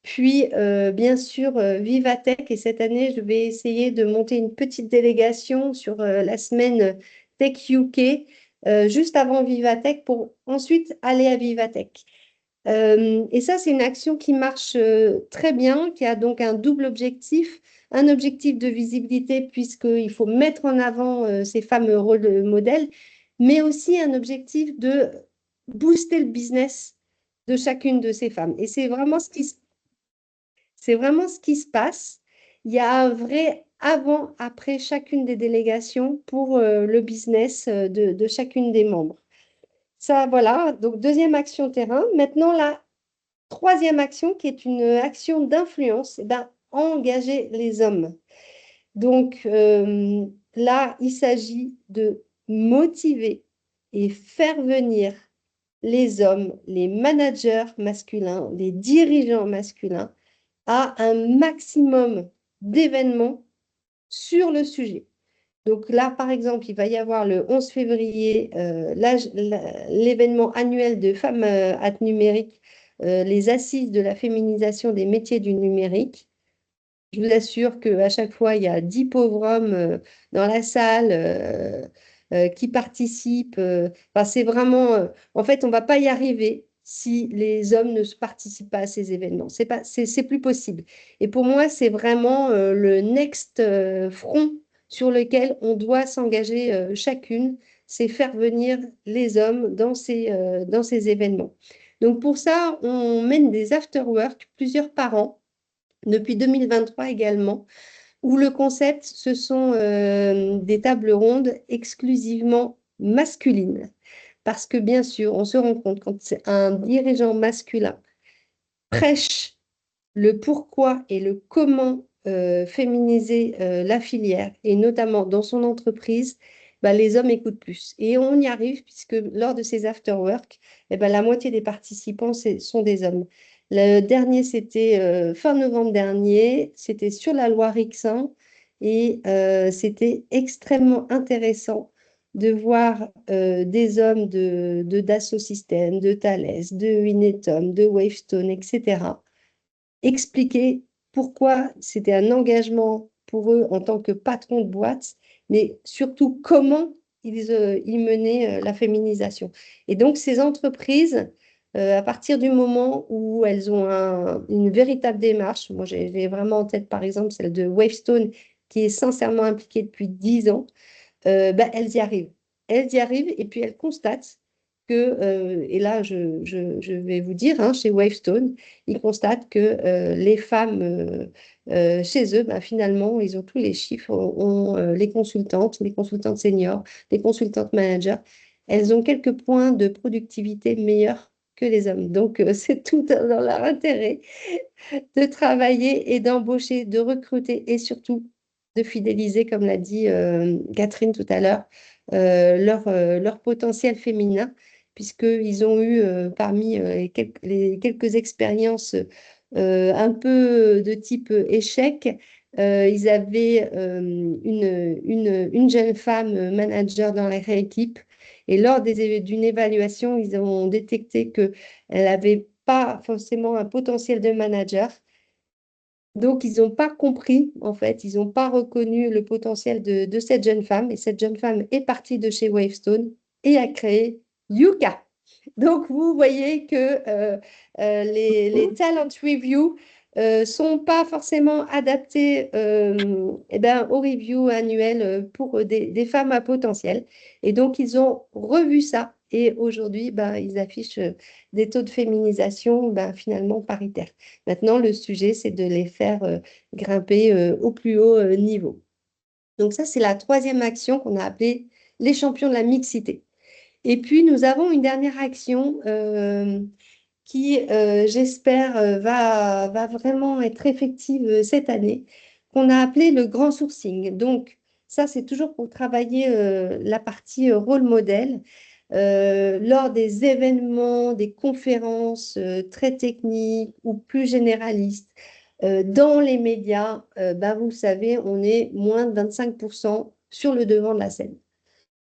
Puis, bien sûr, Vivatech. Et cette année, je vais essayer de monter une petite délégation sur la semaine Tech UK, juste avant Vivatech, pour ensuite aller à Vivatech. Et ça, c'est une action qui marche très bien, qui a donc un double objectif. Un objectif de visibilité, puisqu'il faut mettre en avant ces fameux rôles modèles, mais aussi un objectif de booster le business de chacune de ces femmes. Et c'est vraiment C'est vraiment ce qui se passe. Il y a un vrai avant, après chacune des délégations pour le business de chacune des membres. Ça, voilà. Donc, deuxième action terrain. Maintenant, la troisième action, qui est une action d'influence, eh ben, engager les hommes. Donc, là, il s'agit de motiver et faire venir les hommes, les managers masculins, les dirigeants masculins à un maximum d'événements sur le sujet. Donc là, par exemple, il va y avoir le 11 février l'événement annuel de Femmes at Numérique, les assises de la féminisation des métiers du numérique. Je vous assure qu'à chaque fois, il y a 10 pauvres hommes dans la salle qui participent. Enfin, c'est vraiment... en fait, on ne va pas y arriver si les hommes ne participent pas à ces événements. C'est plus possible. Et pour moi, c'est vraiment le next front sur lequel on doit s'engager chacune, c'est faire venir les hommes dans ces événements. Donc pour ça, on mène des after-work plusieurs par an depuis 2023 également, où le concept, ce sont des tables rondes exclusivement masculines. Parce que bien sûr, on se rend compte quand c'est un dirigeant masculin prêche le pourquoi et le comment féminiser la filière, et notamment dans son entreprise, bah, les hommes écoutent plus. Et on y arrive puisque lors de ces after-work, la moitié des participants sont des hommes. Le dernier, c'était fin novembre dernier, c'était sur la loi Rixin, et c'était extrêmement intéressant de voir des hommes de Dassault Systèmes, de Thales, de Inetum, de Wavestone, etc., expliquer pourquoi c'était un engagement pour eux en tant que patron de boîte, mais surtout comment ils menaient la féminisation. Et donc, ces entreprises, à partir du moment où elles ont une véritable démarche, moi j'ai vraiment en tête par exemple celle de Wavestone, qui est sincèrement impliquée depuis 10 ans, elles y arrivent. Elles y arrivent et puis elles constatent que, et là je vais vous dire, hein, chez Wavestone, ils constatent que les femmes chez eux, finalement, ils ont tous les chiffres, ont les consultantes seniors, les consultantes managers, elles ont quelques points de productivité meilleurs que les hommes. Donc, c'est tout dans leur intérêt de travailler et d'embaucher, de recruter et surtout de fidéliser, comme l'a dit Catherine tout à l'heure, leur potentiel féminin, puisqu'ils ont eu parmi les quelques expériences un peu de type échec, ils avaient une jeune femme manager dans leur équipe, et lors d'une évaluation, ils ont détecté qu'elle n'avait pas forcément un potentiel de manager. Donc, ils n'ont pas compris, en fait, ils n'ont pas reconnu le potentiel de cette jeune femme. Et cette jeune femme est partie de chez Wavestone et a créé Yuka. Donc, vous voyez que les talent reviews ne sont pas forcément adaptés aux reviews annuels pour des femmes à potentiel. Et donc, ils ont revu ça. Et aujourd'hui, ils affichent des taux de féminisation finalement paritaires. Maintenant, le sujet, c'est de les faire grimper au plus haut niveau. Donc ça, c'est la troisième action qu'on a appelée les champions de la mixité. Et puis, nous avons une dernière action qui, j'espère, va vraiment être effective cette année, qu'on a appelée le grand sourcing. Donc, ça, c'est toujours pour travailler la partie rôle modèle. Lors des événements, des conférences très techniques ou plus généralistes, dans les médias, vous le savez, on est moins de 25% sur le devant de la scène.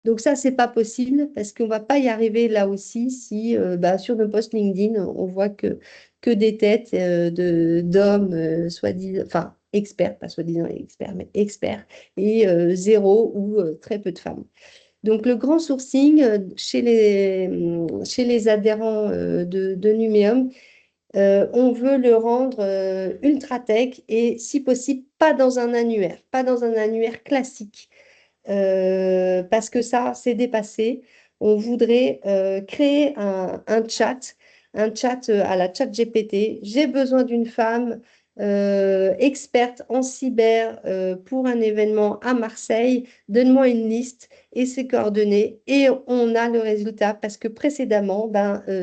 Donc ça, c'est pas possible parce qu'on va pas y arriver là aussi si sur nos posts LinkedIn, on voit que des têtes d'hommes, soi-disant, enfin experts, pas soi-disant experts, mais experts, et zéro ou très peu de femmes. Donc le grand sourcing chez les adhérents de Numéum, on veut le rendre ultra tech et si possible pas dans un annuaire classique. Parce que ça, c'est dépassé. On voudrait créer un chat à la chat GPT. J'ai besoin d'une femme experte en cyber pour un événement à Marseille, donne-moi une liste et ses coordonnées et on a le résultat parce que précédemment,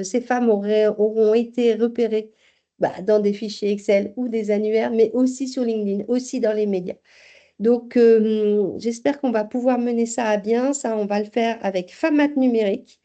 ces femmes auront été repérées dans des fichiers Excel ou des annuaires, mais aussi sur LinkedIn, aussi dans les médias. Donc, j'espère qu'on va pouvoir mener ça à bien. Ça, on va le faire avec Famat Numérique.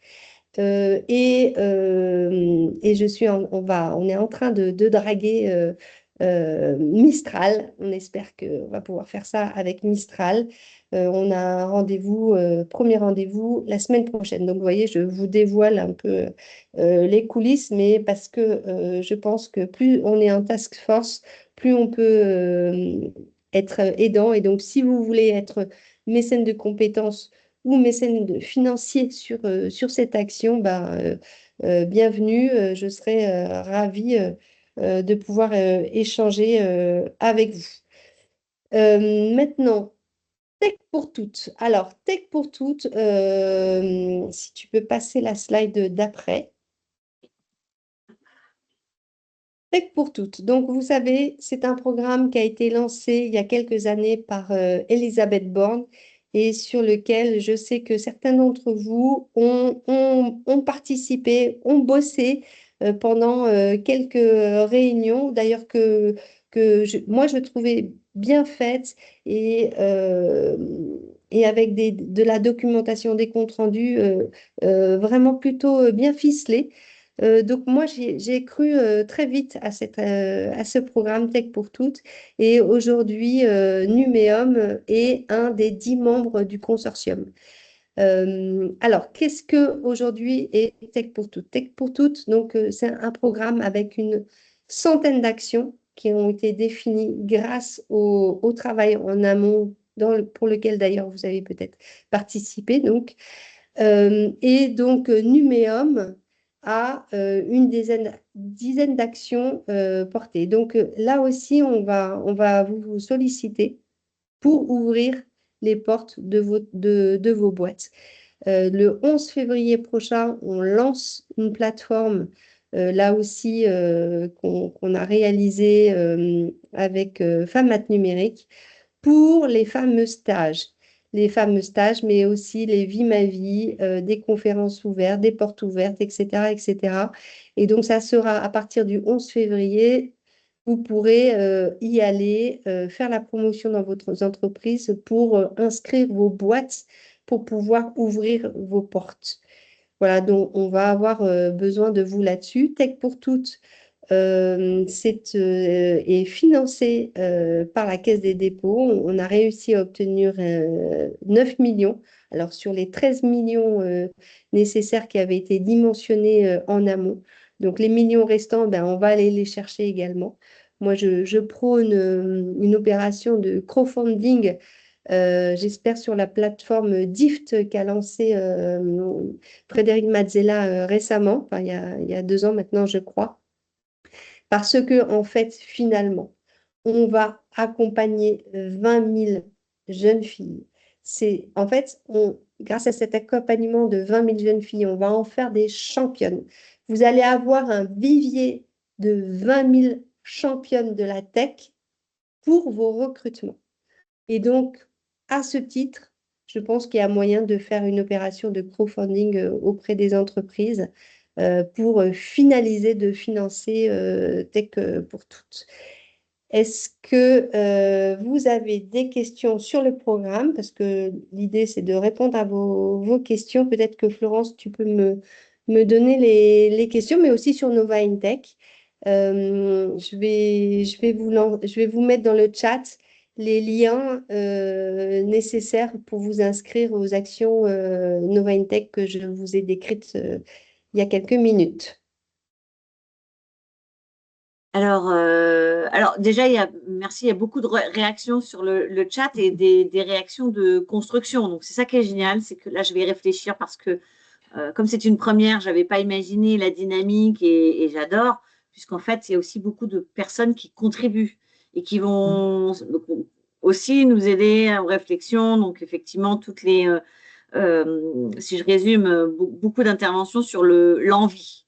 Et on est en train de draguer Mistral. On espère qu'on va pouvoir faire ça avec Mistral. On a un rendez-vous, premier rendez-vous la semaine prochaine. Donc, vous voyez, je vous dévoile un peu les coulisses, mais parce que je pense que plus on est en task force, plus on peut être aidant. Et donc, si vous voulez être mécène de compétences ou mécène financier sur cette action, bienvenue. Je serai ravie de pouvoir échanger avec vous. Maintenant, Tech pour toutes. Alors, Tech pour toutes, si tu peux passer la slide d'après. Tech pour toutes. Donc, vous savez, c'est un programme qui a été lancé il y a quelques années par Elisabeth Borne et sur lequel je sais que certains d'entre vous ont participé, ont bossé pendant quelques réunions, d'ailleurs moi je trouvais bien faite et avec de la documentation, des comptes rendus vraiment plutôt bien ficelés. Donc moi, j'ai cru très vite à ce programme Tech pour toutes et aujourd'hui, Numéum est un des 10 membres du consortium. Alors, qu'est-ce que aujourd'hui est Tech pour toutes? Tech pour toutes, donc c'est un programme avec une centaine d'actions qui ont été définies grâce au travail en amont pour lequel d'ailleurs vous avez peut-être participé. Donc, et donc, Numéum a une dizaine d'actions portées. Donc, là aussi, on va vous solliciter pour ouvrir les portes de vos boîtes. Le 11 février prochain, on lance une plateforme, là aussi, qu'on a réalisée avec Famat Numérique pour les fameux stages. Les fameux stages, mais aussi les Vie ma vie, des conférences ouvertes, des portes ouvertes, etc., etc. Et donc, ça sera à partir du 11 février, vous pourrez y aller, faire la promotion dans votre entreprise pour inscrire vos boîtes pour pouvoir ouvrir vos portes. Voilà, donc on va avoir besoin de vous là-dessus. Tech pour toutes est financé par la Caisse des dépôts. On a réussi à obtenir 9 millions. Alors, sur les 13 millions nécessaires qui avaient été dimensionnés en amont. Donc, les millions restants, on va aller les chercher également. Moi, je prône une opération de crowdfunding, j'espère sur la plateforme Dift qu'a lancé Frédéric Mazzella récemment, enfin, il y a 2 ans maintenant, je crois. Parce que, en fait, finalement, on va accompagner 20 000 jeunes filles. En fait, grâce à cet accompagnement de 20 000 jeunes filles, on va en faire des championnes. Vous allez avoir un vivier de 20 000 championnes de la tech pour vos recrutements. Et donc, à ce titre, je pense qu'il y a moyen de faire une opération de crowdfunding auprès des entreprises pour finaliser de financer Tech pour toutes. Est-ce que vous avez des questions sur le programme? Parce que l'idée, c'est de répondre à vos questions. Peut-être que Florence, tu peux me donner les questions, mais aussi sur Nova InTech. Je vais vous mettre dans le chat les liens nécessaires pour vous inscrire aux actions Nova InTech que je vous ai décrites il y a quelques minutes. Alors déjà, merci, il y a beaucoup de réactions sur le chat et des réactions de construction. Donc, c'est ça qui est génial, c'est que là, je vais y réfléchir parce que comme c'est une première, je n'avais pas imaginé la dynamique et j'adore, puisqu'en fait, il y a aussi beaucoup de personnes qui contribuent et qui vont aussi nous aider aux réflexions. Donc, effectivement, si je résume, beaucoup d'interventions sur l'envie.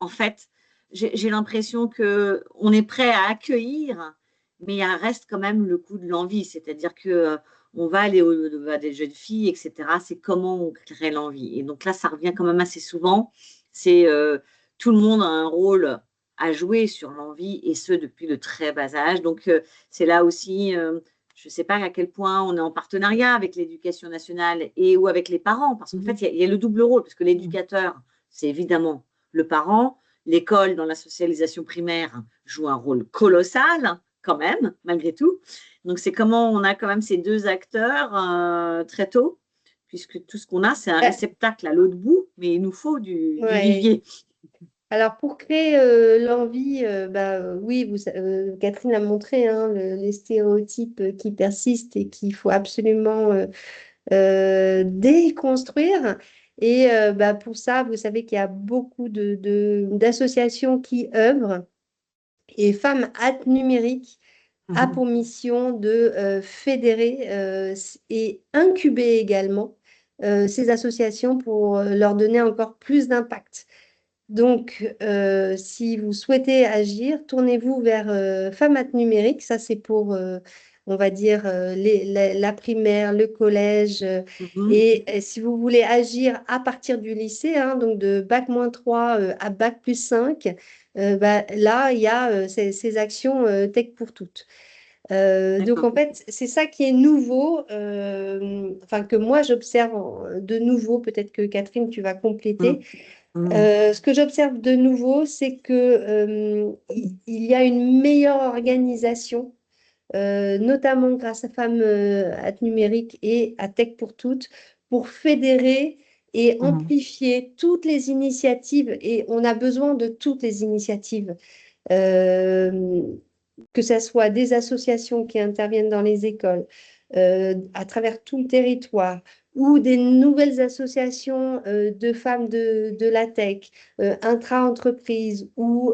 En fait, j'ai l'impression qu'on est prêt à accueillir, mais il reste quand même le coup de l'envie. C'est-à-dire que on va aller à des jeunes filles, etc. C'est comment on crée l'envie. Et donc là, ça revient quand même assez souvent. C'est tout le monde a un rôle à jouer sur l'envie, et ce, depuis le très bas âge. Donc, c'est là aussi, je ne sais pas à quel point on est en partenariat avec l'éducation nationale et ou avec les parents, parce qu'en fait, il y a le double rôle, parce que l'éducateur, c'est évidemment le parent. L'école, dans la socialisation primaire, joue un rôle colossal, quand même, malgré tout. Donc, c'est comment on a quand même ces deux acteurs très tôt, puisque tout ce qu'on a, c'est un réceptacle à l'autre bout, mais il nous faut du Ouais. vivier. Alors, pour créer l'envie, oui, Catherine a montré hein, les stéréotypes qui persistent et qu'il faut absolument déconstruire. Et pour ça, vous savez qu'il y a beaucoup d'associations qui œuvrent. Et Femmes At Numérique a pour mission de fédérer et incuber également ces associations pour leur donner encore plus d'impact. Donc, si vous souhaitez agir, tournez-vous vers Femmes At Numérique. Ça, c'est pour, on va dire, la primaire, le collège. Et si vous voulez agir à partir du lycée, hein, donc de Bac-3 à Bac+5, là, il y a ces actions Tech pour toutes. Donc, en fait, c'est ça qui est nouveau, enfin, que moi, j'observe de nouveau. Peut-être que Catherine, tu vas compléter. Ce que j'observe de nouveau, c'est que il y a une meilleure organisation, notamment grâce à Femmes At Numérique et à Tech pour toutes, pour fédérer et amplifier toutes les initiatives. Et on a besoin de toutes les initiatives, que ce soit des associations qui interviennent dans les écoles, à travers tout le territoire, ou des nouvelles associations de femmes de la tech, intra-entreprises ou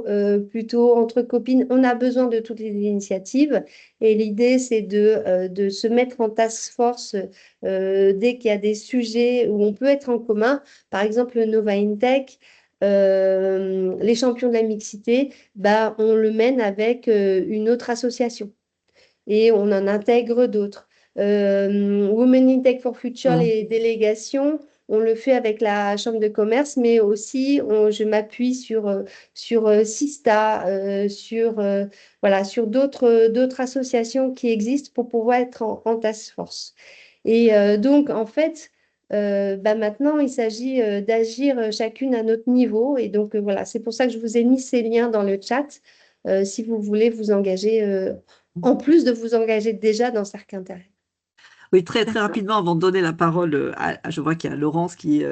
plutôt entre copines. On a besoin de toutes les initiatives, et l'idée, c'est de se mettre en task force dès qu'il y a des sujets où on peut être en commun. Par exemple, le Nova in Tech, les champions de la mixité, on le mène avec une autre association et on en intègre d'autres. Women in Tech for Future, les délégations, on le fait avec la Chambre de commerce, mais aussi je m'appuie sur Sista, sur d'autres associations qui existent pour pouvoir être en task force. Et donc, en fait, maintenant, il s'agit d'agir chacune à notre niveau. Et donc, voilà, c'est pour ça que je vous ai mis ces liens dans le chat, si vous voulez vous engager, en plus de vous engager déjà dans Cercle Intérêt. Oui, très rapidement, avant de donner la parole je vois qu'il y a Laurence qui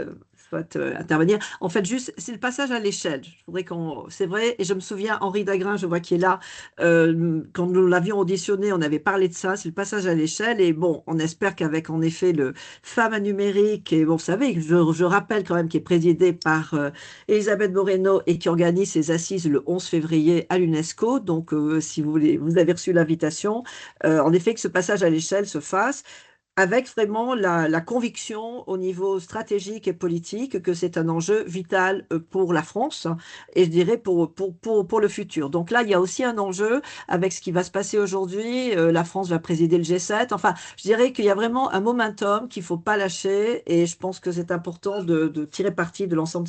souhaite intervenir. En fait, juste, c'est le passage à l'échelle. Je voudrais c'est vrai, et je me souviens, Henri Dagrin, je vois qu'il est là, quand nous l'avions auditionné, on avait parlé de ça, c'est le passage à l'échelle. Et bon, on espère qu'avec, en effet, le Femmes à Numérique, et bon, vous savez, je rappelle quand même, qui est présidé par Elisabeth Moreno et qui organise ses assises le 11 février à l'UNESCO. Donc, si vous voulez, vous avez reçu l'invitation. En effet, que ce passage à l'échelle se fasse, avec vraiment la conviction au niveau stratégique et politique que c'est un enjeu vital pour la France, hein, et je dirais pour le futur. Donc là, il y a aussi un enjeu avec ce qui va se passer aujourd'hui. La France va présider le G7. Enfin, je dirais qu'il y a vraiment un momentum qu'il ne faut pas lâcher, et je pense que c'est important de tirer parti de l'ensemble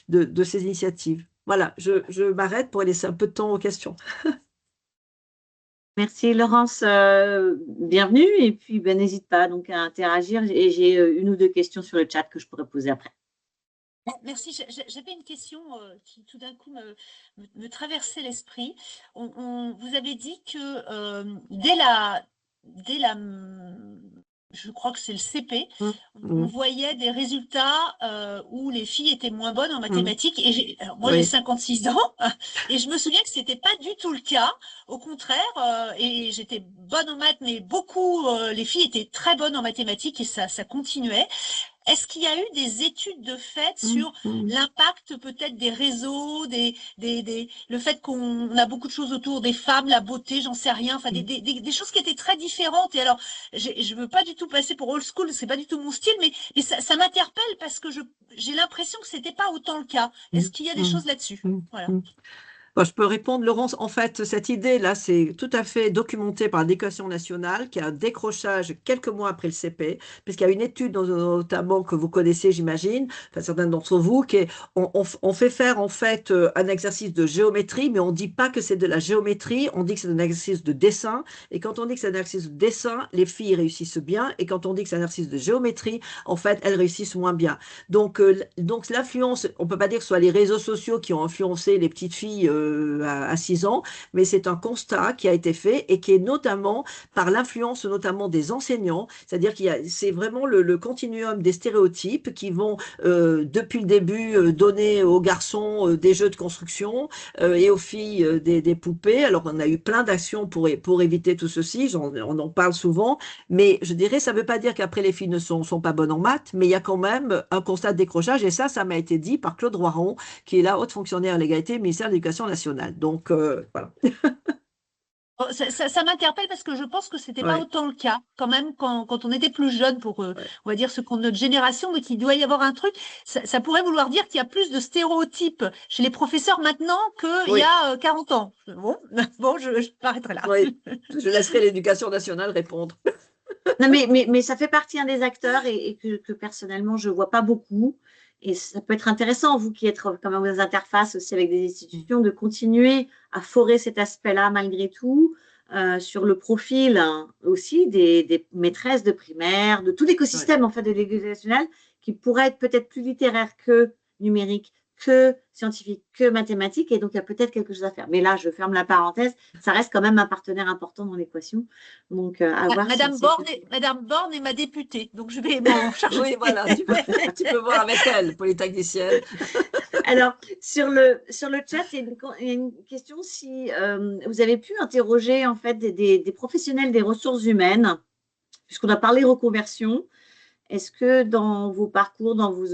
de ces initiatives. Voilà, je m'arrête pour laisser un peu de temps aux questions. Merci Laurence, bienvenue, et puis n'hésite pas donc à interagir, et j'ai une ou deux questions sur le chat que je pourrais poser après. Merci, j'avais une question qui tout d'un coup me traversait l'esprit. Vous avez dit que dès la je crois que c'est le CP, on voyait des résultats où les filles étaient moins bonnes en mathématiques. Et alors moi, j'ai 56 ans et je me souviens que ce n'était pas du tout le cas. Au contraire, et j'étais bonne en maths, mais les filles étaient très bonnes en mathématiques, et ça continuait. est-ce qu'il y a eu des études de fait sur l'impact peut-être des réseaux, le fait qu'on a beaucoup de choses autour des femmes, la beauté, j'en sais rien, enfin des choses qui étaient très différentes. Et alors, je veux pas du tout passer pour old school, c'est pas du tout mon style, mais ça m'interpelle parce que j'ai l'impression que c'était pas autant le cas. Est-ce qu'il y a des choses là-dessus? Voilà. Bon, je peux répondre, Laurence. En fait, cette idée-là, c'est tout à fait documenté par l'Éducation nationale, qui a un décrochage quelques mois après le CP, puisqu'il y a une étude, notamment, que vous connaissez, j'imagine, enfin, certains d'entre vous, on fait faire, en fait, un exercice de géométrie, mais on ne dit pas que c'est de la géométrie, on dit que c'est un exercice de dessin. Et quand on dit que c'est un exercice de dessin, les filles réussissent bien. Et quand on dit que c'est un exercice de géométrie, en fait, elles réussissent moins bien. Donc l'influence, on ne peut pas dire que ce soit les réseaux sociaux qui ont influencé les petites filles à 6 ans, mais c'est un constat qui a été fait et qui est notamment par l'influence notamment des enseignants, c'est-à-dire c'est vraiment le continuum des stéréotypes qui vont depuis le début donner aux garçons des jeux de construction et aux filles des poupées. Alors on a eu plein d'actions pour éviter tout ceci, on en parle souvent, mais je dirais ça ne veut pas dire qu'après les filles ne sont pas bonnes en maths, mais il y a quand même un constat de décrochage et ça m'a été dit par Claude Roiron, qui est la haute fonctionnaire à l'égalité au ministère de l'Éducation nationale. Donc, voilà. Ça m'interpelle parce que je pense que c'était pas Ouais. autant le cas quand même quand on était plus jeune pour, Ouais. on va dire, ceux qui ont notre génération, mais qu'il doit y avoir un truc. Ça pourrait vouloir dire qu'il y a plus de stéréotypes chez les professeurs maintenant qu'il y a 40 ans. Bon, je m'arrêterai là. Oui, je laisserai l'Éducation nationale répondre. Non, mais ça fait partie un des acteurs et que personnellement, je ne vois pas beaucoup. Et ça peut être intéressant, vous qui êtes quand même aux interfaces aussi avec des institutions, de continuer à forer cet aspect-là malgré tout, sur le profil aussi des maîtresses de primaire, de tout l'écosystème en fait de l'éducation nationale, qui pourrait être peut-être plus littéraire que numérique, que scientifique, que mathématique, et donc il y a peut-être quelque chose à faire. Mais là, je ferme la parenthèse, ça reste quand même un partenaire important dans l'équation. Donc, à voir Madame Borne est ma députée, donc je vais m'en charger. Oui, voilà, tu peux voir avec elle, polytechnicienne. Alors, sur le chat, il y a une question si vous avez pu interroger en fait des professionnels des ressources humaines, puisqu'on a parlé reconversion. Est-ce que dans vos parcours, dans vos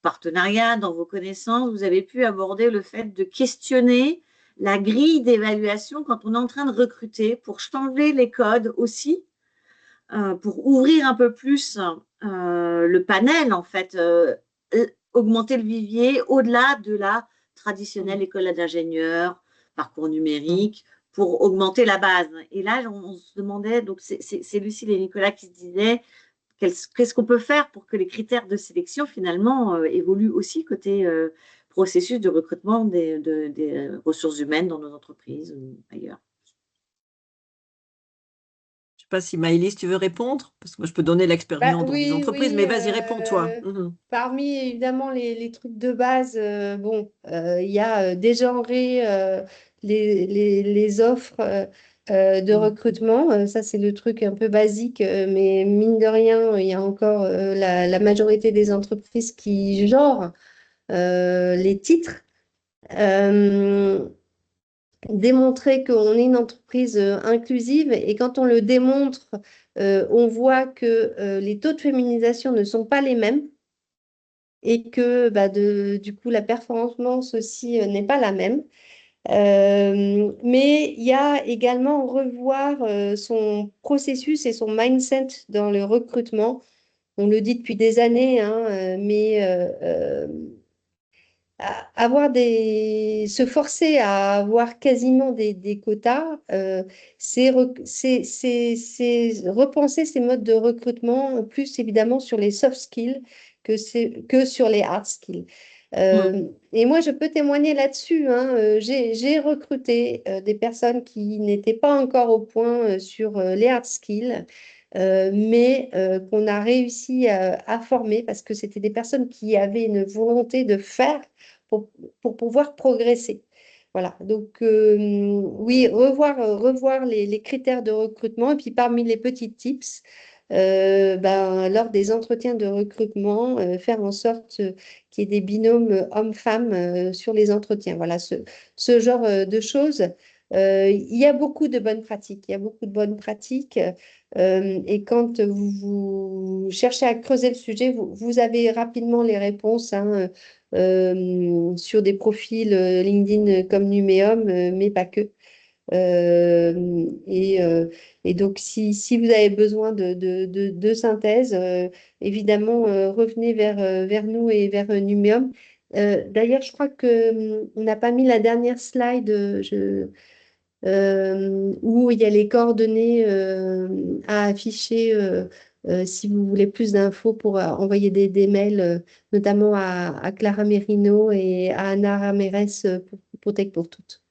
partenariats, dans vos connaissances, vous avez pu aborder le fait de questionner la grille d'évaluation quand on est en train de recruter pour changer les codes aussi, pour ouvrir un peu plus le panel, en fait, augmenter le vivier au-delà de la traditionnelle école d'ingénieur, parcours numérique, pour augmenter la base. Et là, on se demandait, donc c'est Lucille et Nicolas qui se disaient, qu'est-ce qu'on peut faire pour que les critères de sélection, finalement, évoluent aussi côté processus de recrutement des ressources humaines dans nos entreprises ou ailleurs? Je ne sais pas si Maëlys, tu veux répondre? Parce que moi, je peux donner l'expérience dans des entreprises, mais vas-y, réponds-toi. Parmi, évidemment, les trucs de base, il y a dégenrer les offres de recrutement. Ça, c'est le truc un peu basique, mais mine de rien, il y a encore la majorité des entreprises qui genrent les titres. Démontrer qu'on est une entreprise inclusive et quand on le démontre, on voit que les taux de féminisation ne sont pas les mêmes et que du coup la performance aussi n'est pas la même. Mais il y a également revoir son processus et son mindset dans le recrutement. On le dit depuis des années, hein, mais se forcer à avoir quasiment des quotas, c'est repenser ces modes de recrutement plus évidemment sur les soft skills que sur les hard skills. Et moi, je peux témoigner là-dessus, hein. J'ai recruté des personnes qui n'étaient pas encore au point sur les hard skills. Mais qu'on a réussi à former parce que c'était des personnes qui avaient une volonté de faire pour pouvoir progresser. Voilà, donc oui, revoir les critères de recrutement et puis parmi les petits tips, lors des entretiens de recrutement, faire en sorte qu'il y ait des binômes hommes-femmes sur les entretiens. Voilà, ce genre de choses. Il y a beaucoup de bonnes pratiques. Il y a beaucoup de bonnes pratiques. Et quand vous cherchez à creuser le sujet, vous avez rapidement les réponses hein, sur des profils LinkedIn comme Numéum, mais pas que. Euh, et, euh, et donc, si vous avez besoin de synthèse, évidemment, revenez vers nous et vers Numéum. D'ailleurs, je crois que on n'a pas mis la dernière slide où il y a les coordonnées à afficher si vous voulez plus d'infos pour envoyer des mails, notamment à Clara Merino et à Anna Ramirez pour Tech pour Toutes.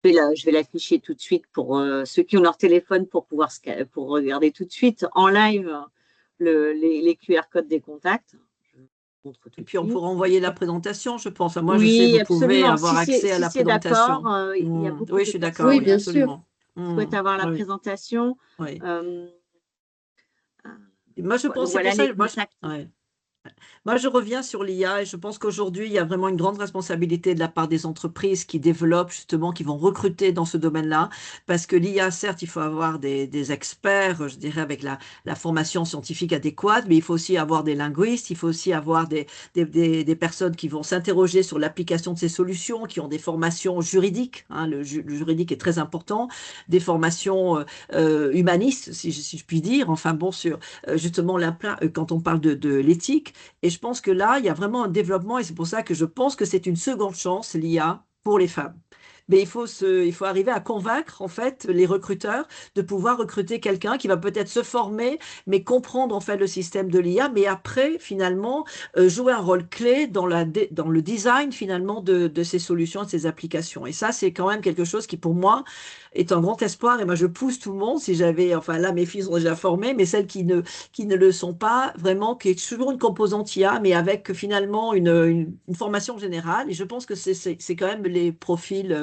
Je vais l'afficher tout de suite pour ceux qui ont leur téléphone pour pouvoir pour regarder tout de suite en live les QR codes des contacts. Je montre tout Et de puis on suite. pourra envoyer la présentation, je pense. Moi, je sais, Oui, vous pouvez absolument. avoir accès à la Si c'est présentation. d'accord, il y a beaucoup Oui, de je suis d'accord, personnes Oui, oui, bien sûr. absolument. qui souhaitent avoir la Oui, présentation. oui. Euh, Moi, je donc pense, c'est voilà pour ça, les contacts. ouais. Moi, je reviens sur l'IA et je pense qu'aujourd'hui, il y a vraiment une grande responsabilité de la part des entreprises qui développent justement, qui vont recruter dans ce domaine-là. Parce que l'IA, certes, il faut avoir des experts, je dirais, avec la formation scientifique adéquate, mais il faut aussi avoir des linguistes, il faut aussi avoir des personnes qui vont s'interroger sur l'application de ces solutions, qui ont des formations juridiques, hein, le juridique est très important, des formations humanistes, si je puis dire, enfin bon, sur justement quand on parle de l'éthique. Et je pense que là, il y a vraiment un développement et c'est pour ça que je pense que c'est une seconde chance, l'IA, pour les femmes. Mais il faut arriver à convaincre, en fait, les recruteurs de pouvoir recruter quelqu'un qui va peut-être se former, mais comprendre, en fait, le système de l'IA, mais après, finalement, jouer un rôle clé dans le design, finalement, de ces solutions, de ces applications. Et ça, c'est quand même quelque chose qui, pour moi, est un grand espoir. Et moi, je pousse tout le monde, si j'avais, enfin là, mes filles sont déjà formées, mais celles qui ne le sont pas, vraiment, qui est toujours une composante IA, mais avec finalement une formation générale. Et je pense que c'est quand même les profils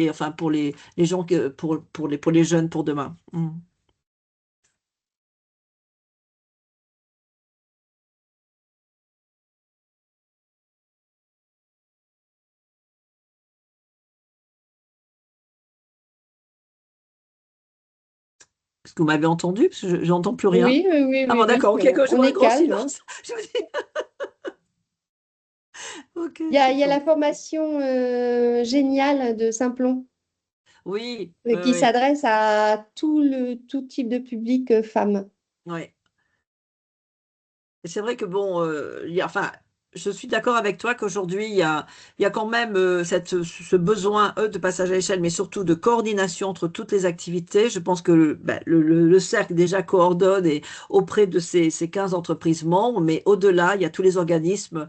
enfin, pour les gens, pour les jeunes pour demain. Est-ce que vous m'avez entendu? Parce que je n'entends plus rien. Oui, oui, oui, Ah oui, bon, oui. d'accord, ok, quand je On vois un est grand calme, hein. silence, je me dis, ok, Il y a la bon. formation géniale de Simplon Oui, oui, qui oui, s'adresse à tout type de public femmes. oui. Et c'est vrai que bon, enfin, je suis d'accord avec toi qu'aujourd'hui, il y a quand même ce besoin de passage à l'échelle, mais surtout de coordination entre toutes les activités. Je pense que ben, le cercle déjà coordonne et auprès de ces 15 entreprises membres, mais au-delà, il y a tous les organismes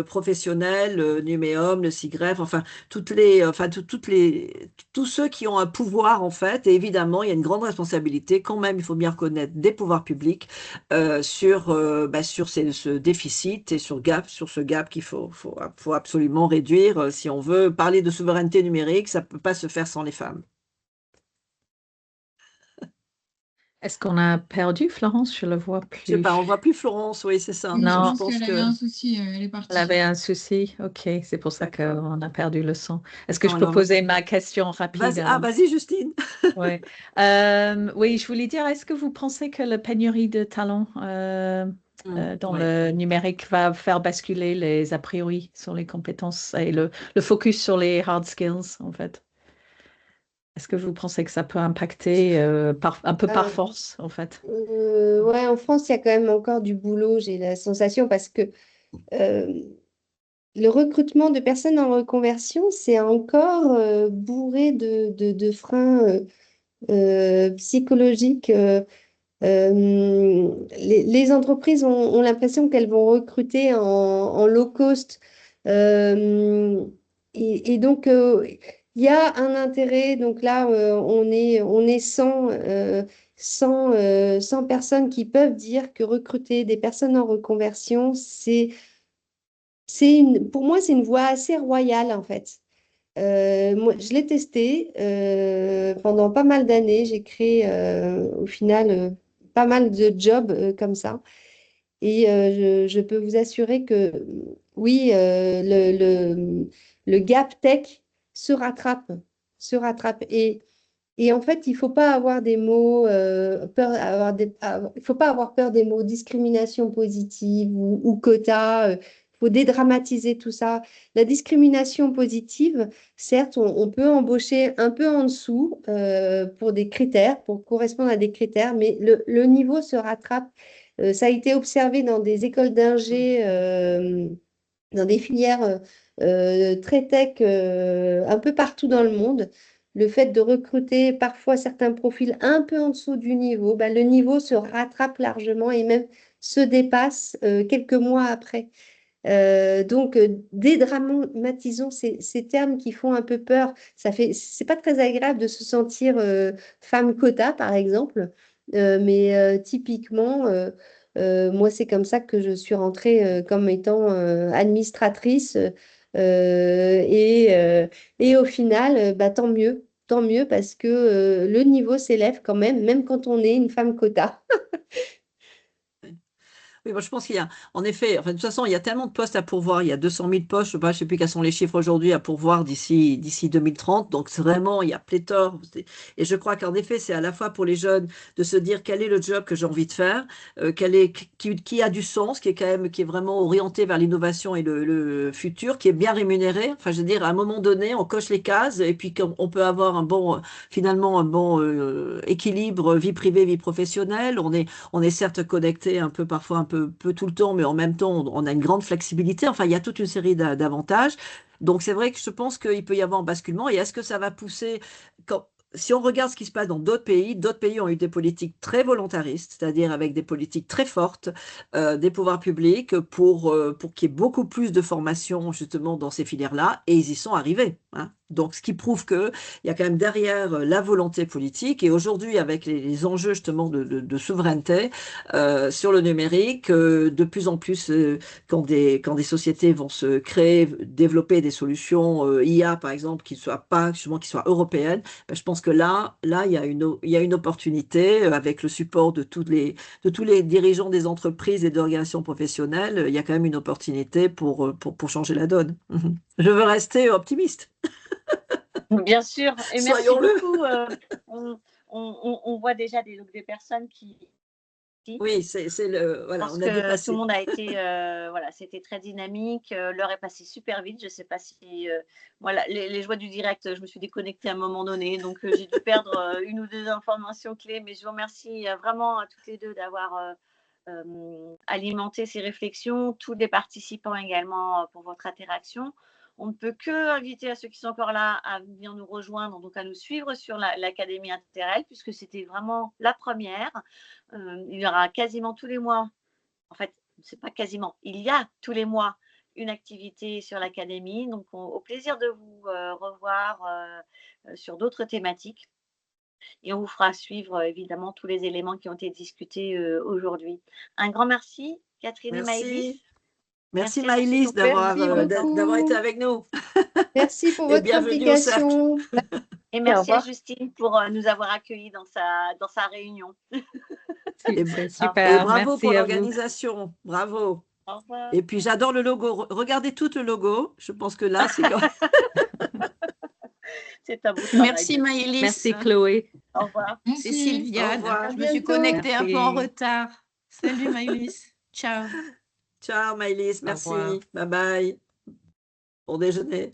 professionnels, Numéum, le SIGREF, enfin, tous ceux qui ont un pouvoir, en fait. Et évidemment, il y a une grande responsabilité, quand même, il faut bien reconnaître, des pouvoirs publics sur ce déficit et sur ce gap faut absolument réduire. Si on veut parler de souveraineté numérique, ça ne peut pas se faire sans les femmes. Est-ce qu'on a perdu Florence? Je ne le vois Je sais pas, on plus. voit plus Florence, oui, c'est ça. Oui, je Non, Je pense pense qu'elle que avait un souci, elle est elle partie. avait un souci. Ok, c'est pour ça d'accord. qu'on a perdu le son. Est-ce que je peux Alors, poser ma question rapide alors? vas-y, Justine. Ouais. Oui, je voulais dire, est-ce que vous pensez que la pénurie de talents dans Ouais. le numérique va faire basculer les a priori sur les compétences et le focus sur les hard skills, en fait? Est-ce que vous pensez que ça peut impacter un peu par Euh, force, en fait? ouais, en France, il y a quand même encore du boulot, j'ai la sensation, parce que euh, le recrutement de personnes en reconversion, c'est encore bourré de freins psychologiques. Les entreprises ont l'impression qu'elles vont recruter en low cost. Euh, et donc, il y a un intérêt. Donc là, on est 100 personnes qui peuvent dire que recruter des personnes en reconversion, pour moi, c'est une voie assez royale, en fait. Moi, je l'ai testé pendant pas mal d'années. J'ai créé au final pas mal de jobs comme ça. Et je peux vous assurer que oui, le gap tech se rattrape. se rattrape. Et en fait, il ne faut pas avoir des mots, il faut pas avoir peur des mots discrimination positive ou quota. Il faut dédramatiser tout ça. La discrimination positive, certes, on peut embaucher un peu en dessous pour des critères, pour correspondre à des critères, mais le niveau se rattrape. Ça a été observé dans des écoles d'ingé, dans des filières très tech un peu partout dans le monde. Le fait de recruter parfois certains profils un peu en dessous du niveau, ben, le niveau se rattrape largement et même se dépasse quelques mois après. Donc, dédramatisons ces termes qui font un peu peur. C'est pas très agréable de se sentir femme quota, par exemple, mais typiquement, moi, c'est comme ça que je suis rentrée comme étant administratrice. Et au final, bah, tant mieux, parce que le niveau s'élève quand même quand on est une femme quota. Oui, moi je pense qu'il y a, en effet, enfin, de toute façon, il y a tellement de postes à pourvoir. Il y a 200 000 postes, je sais plus quels sont les chiffres aujourd'hui à pourvoir d'ici 2030. Donc, c'est vraiment, il y a pléthore. Et je crois qu'en effet, c'est à la fois pour les jeunes de se dire quel est le job que j'ai envie de faire, qui a du sens, qui est vraiment orienté vers l'innovation et le futur, qui est bien rémunéré. Enfin, je veux dire, à un moment donné, on coche les cases et puis on peut avoir finalement un bon équilibre vie privée, vie professionnelle. On est certes connecté un peu parfois un peu tout le temps, mais en même temps, on a une grande flexibilité. Enfin, il y a toute une série d'avantages. Donc, c'est vrai que je pense qu'il peut y avoir un basculement. Et est-ce que ça va pousser si on regarde ce qui se passe dans d'autres pays ont eu des politiques très volontaristes, c'est-à-dire avec des politiques très fortes des pouvoirs publics pour qu'il y ait beaucoup plus de formation justement dans ces filières-là, et ils y sont arrivés. Hein. Donc, ce qui prouve qu'il y a quand même derrière la volonté politique, et aujourd'hui, avec les enjeux justement de souveraineté sur le numérique, de plus en plus, quand des sociétés vont se créer, développer des solutions IA, par exemple, qui soient européennes, ben, je pense que là, il y a une opportunité avec le support de tous les dirigeants des entreprises et d'organisations professionnelles. Il y a quand même une opportunité pour changer la donne. Je veux rester optimiste. Bien sûr, et merci Soyons-le. beaucoup. On voit déjà des personnes qui. Oui, c'est voilà, Je pense on a que dépassé. tout le monde a été, voilà, c'était très dynamique. L'heure est passée super vite. Je ne sais pas si, voilà, les joies du direct, je me suis déconnectée à un moment donné, donc j'ai dû perdre une ou deux informations clés. Mais je vous remercie vraiment à toutes les deux d'avoir alimenté ces réflexions, tous les participants également pour votre interaction. On ne peut que inviter à ceux qui sont encore là à venir nous rejoindre, donc à nous suivre sur l'Académie Interrel, puisque c'était vraiment la première. Il y aura quasiment tous les mois, en fait, c'est pas quasiment, il y a tous les mois une activité sur l'Académie. Donc, au plaisir de vous revoir sur d'autres thématiques. Et on vous fera suivre évidemment tous les éléments qui ont été discutés aujourd'hui. Un grand merci, Catherine et Maëlys. Merci à tous, Maëlys s'il vous plaît. d'avoir été avec nous. Merci pour Et votre bienvenue au cercle. implication. Et merci à Justine pour nous avoir accueillis dans sa réunion. C'est Et super, bravo merci pour à vous. l'organisation. Bravo. Au revoir. Et puis j'adore le logo. Regardez tout le logo. Je pense que là, c'est C'est un beau travail. Merci Maëlys. Merci Chloé. Au revoir. C'est Sylviane. Au revoir. Je me suis connectée un peu en retard. Salut Maëlys. Ciao. Ciao Maëlys, merci. revoir. Bye bye. Bon déjeuner.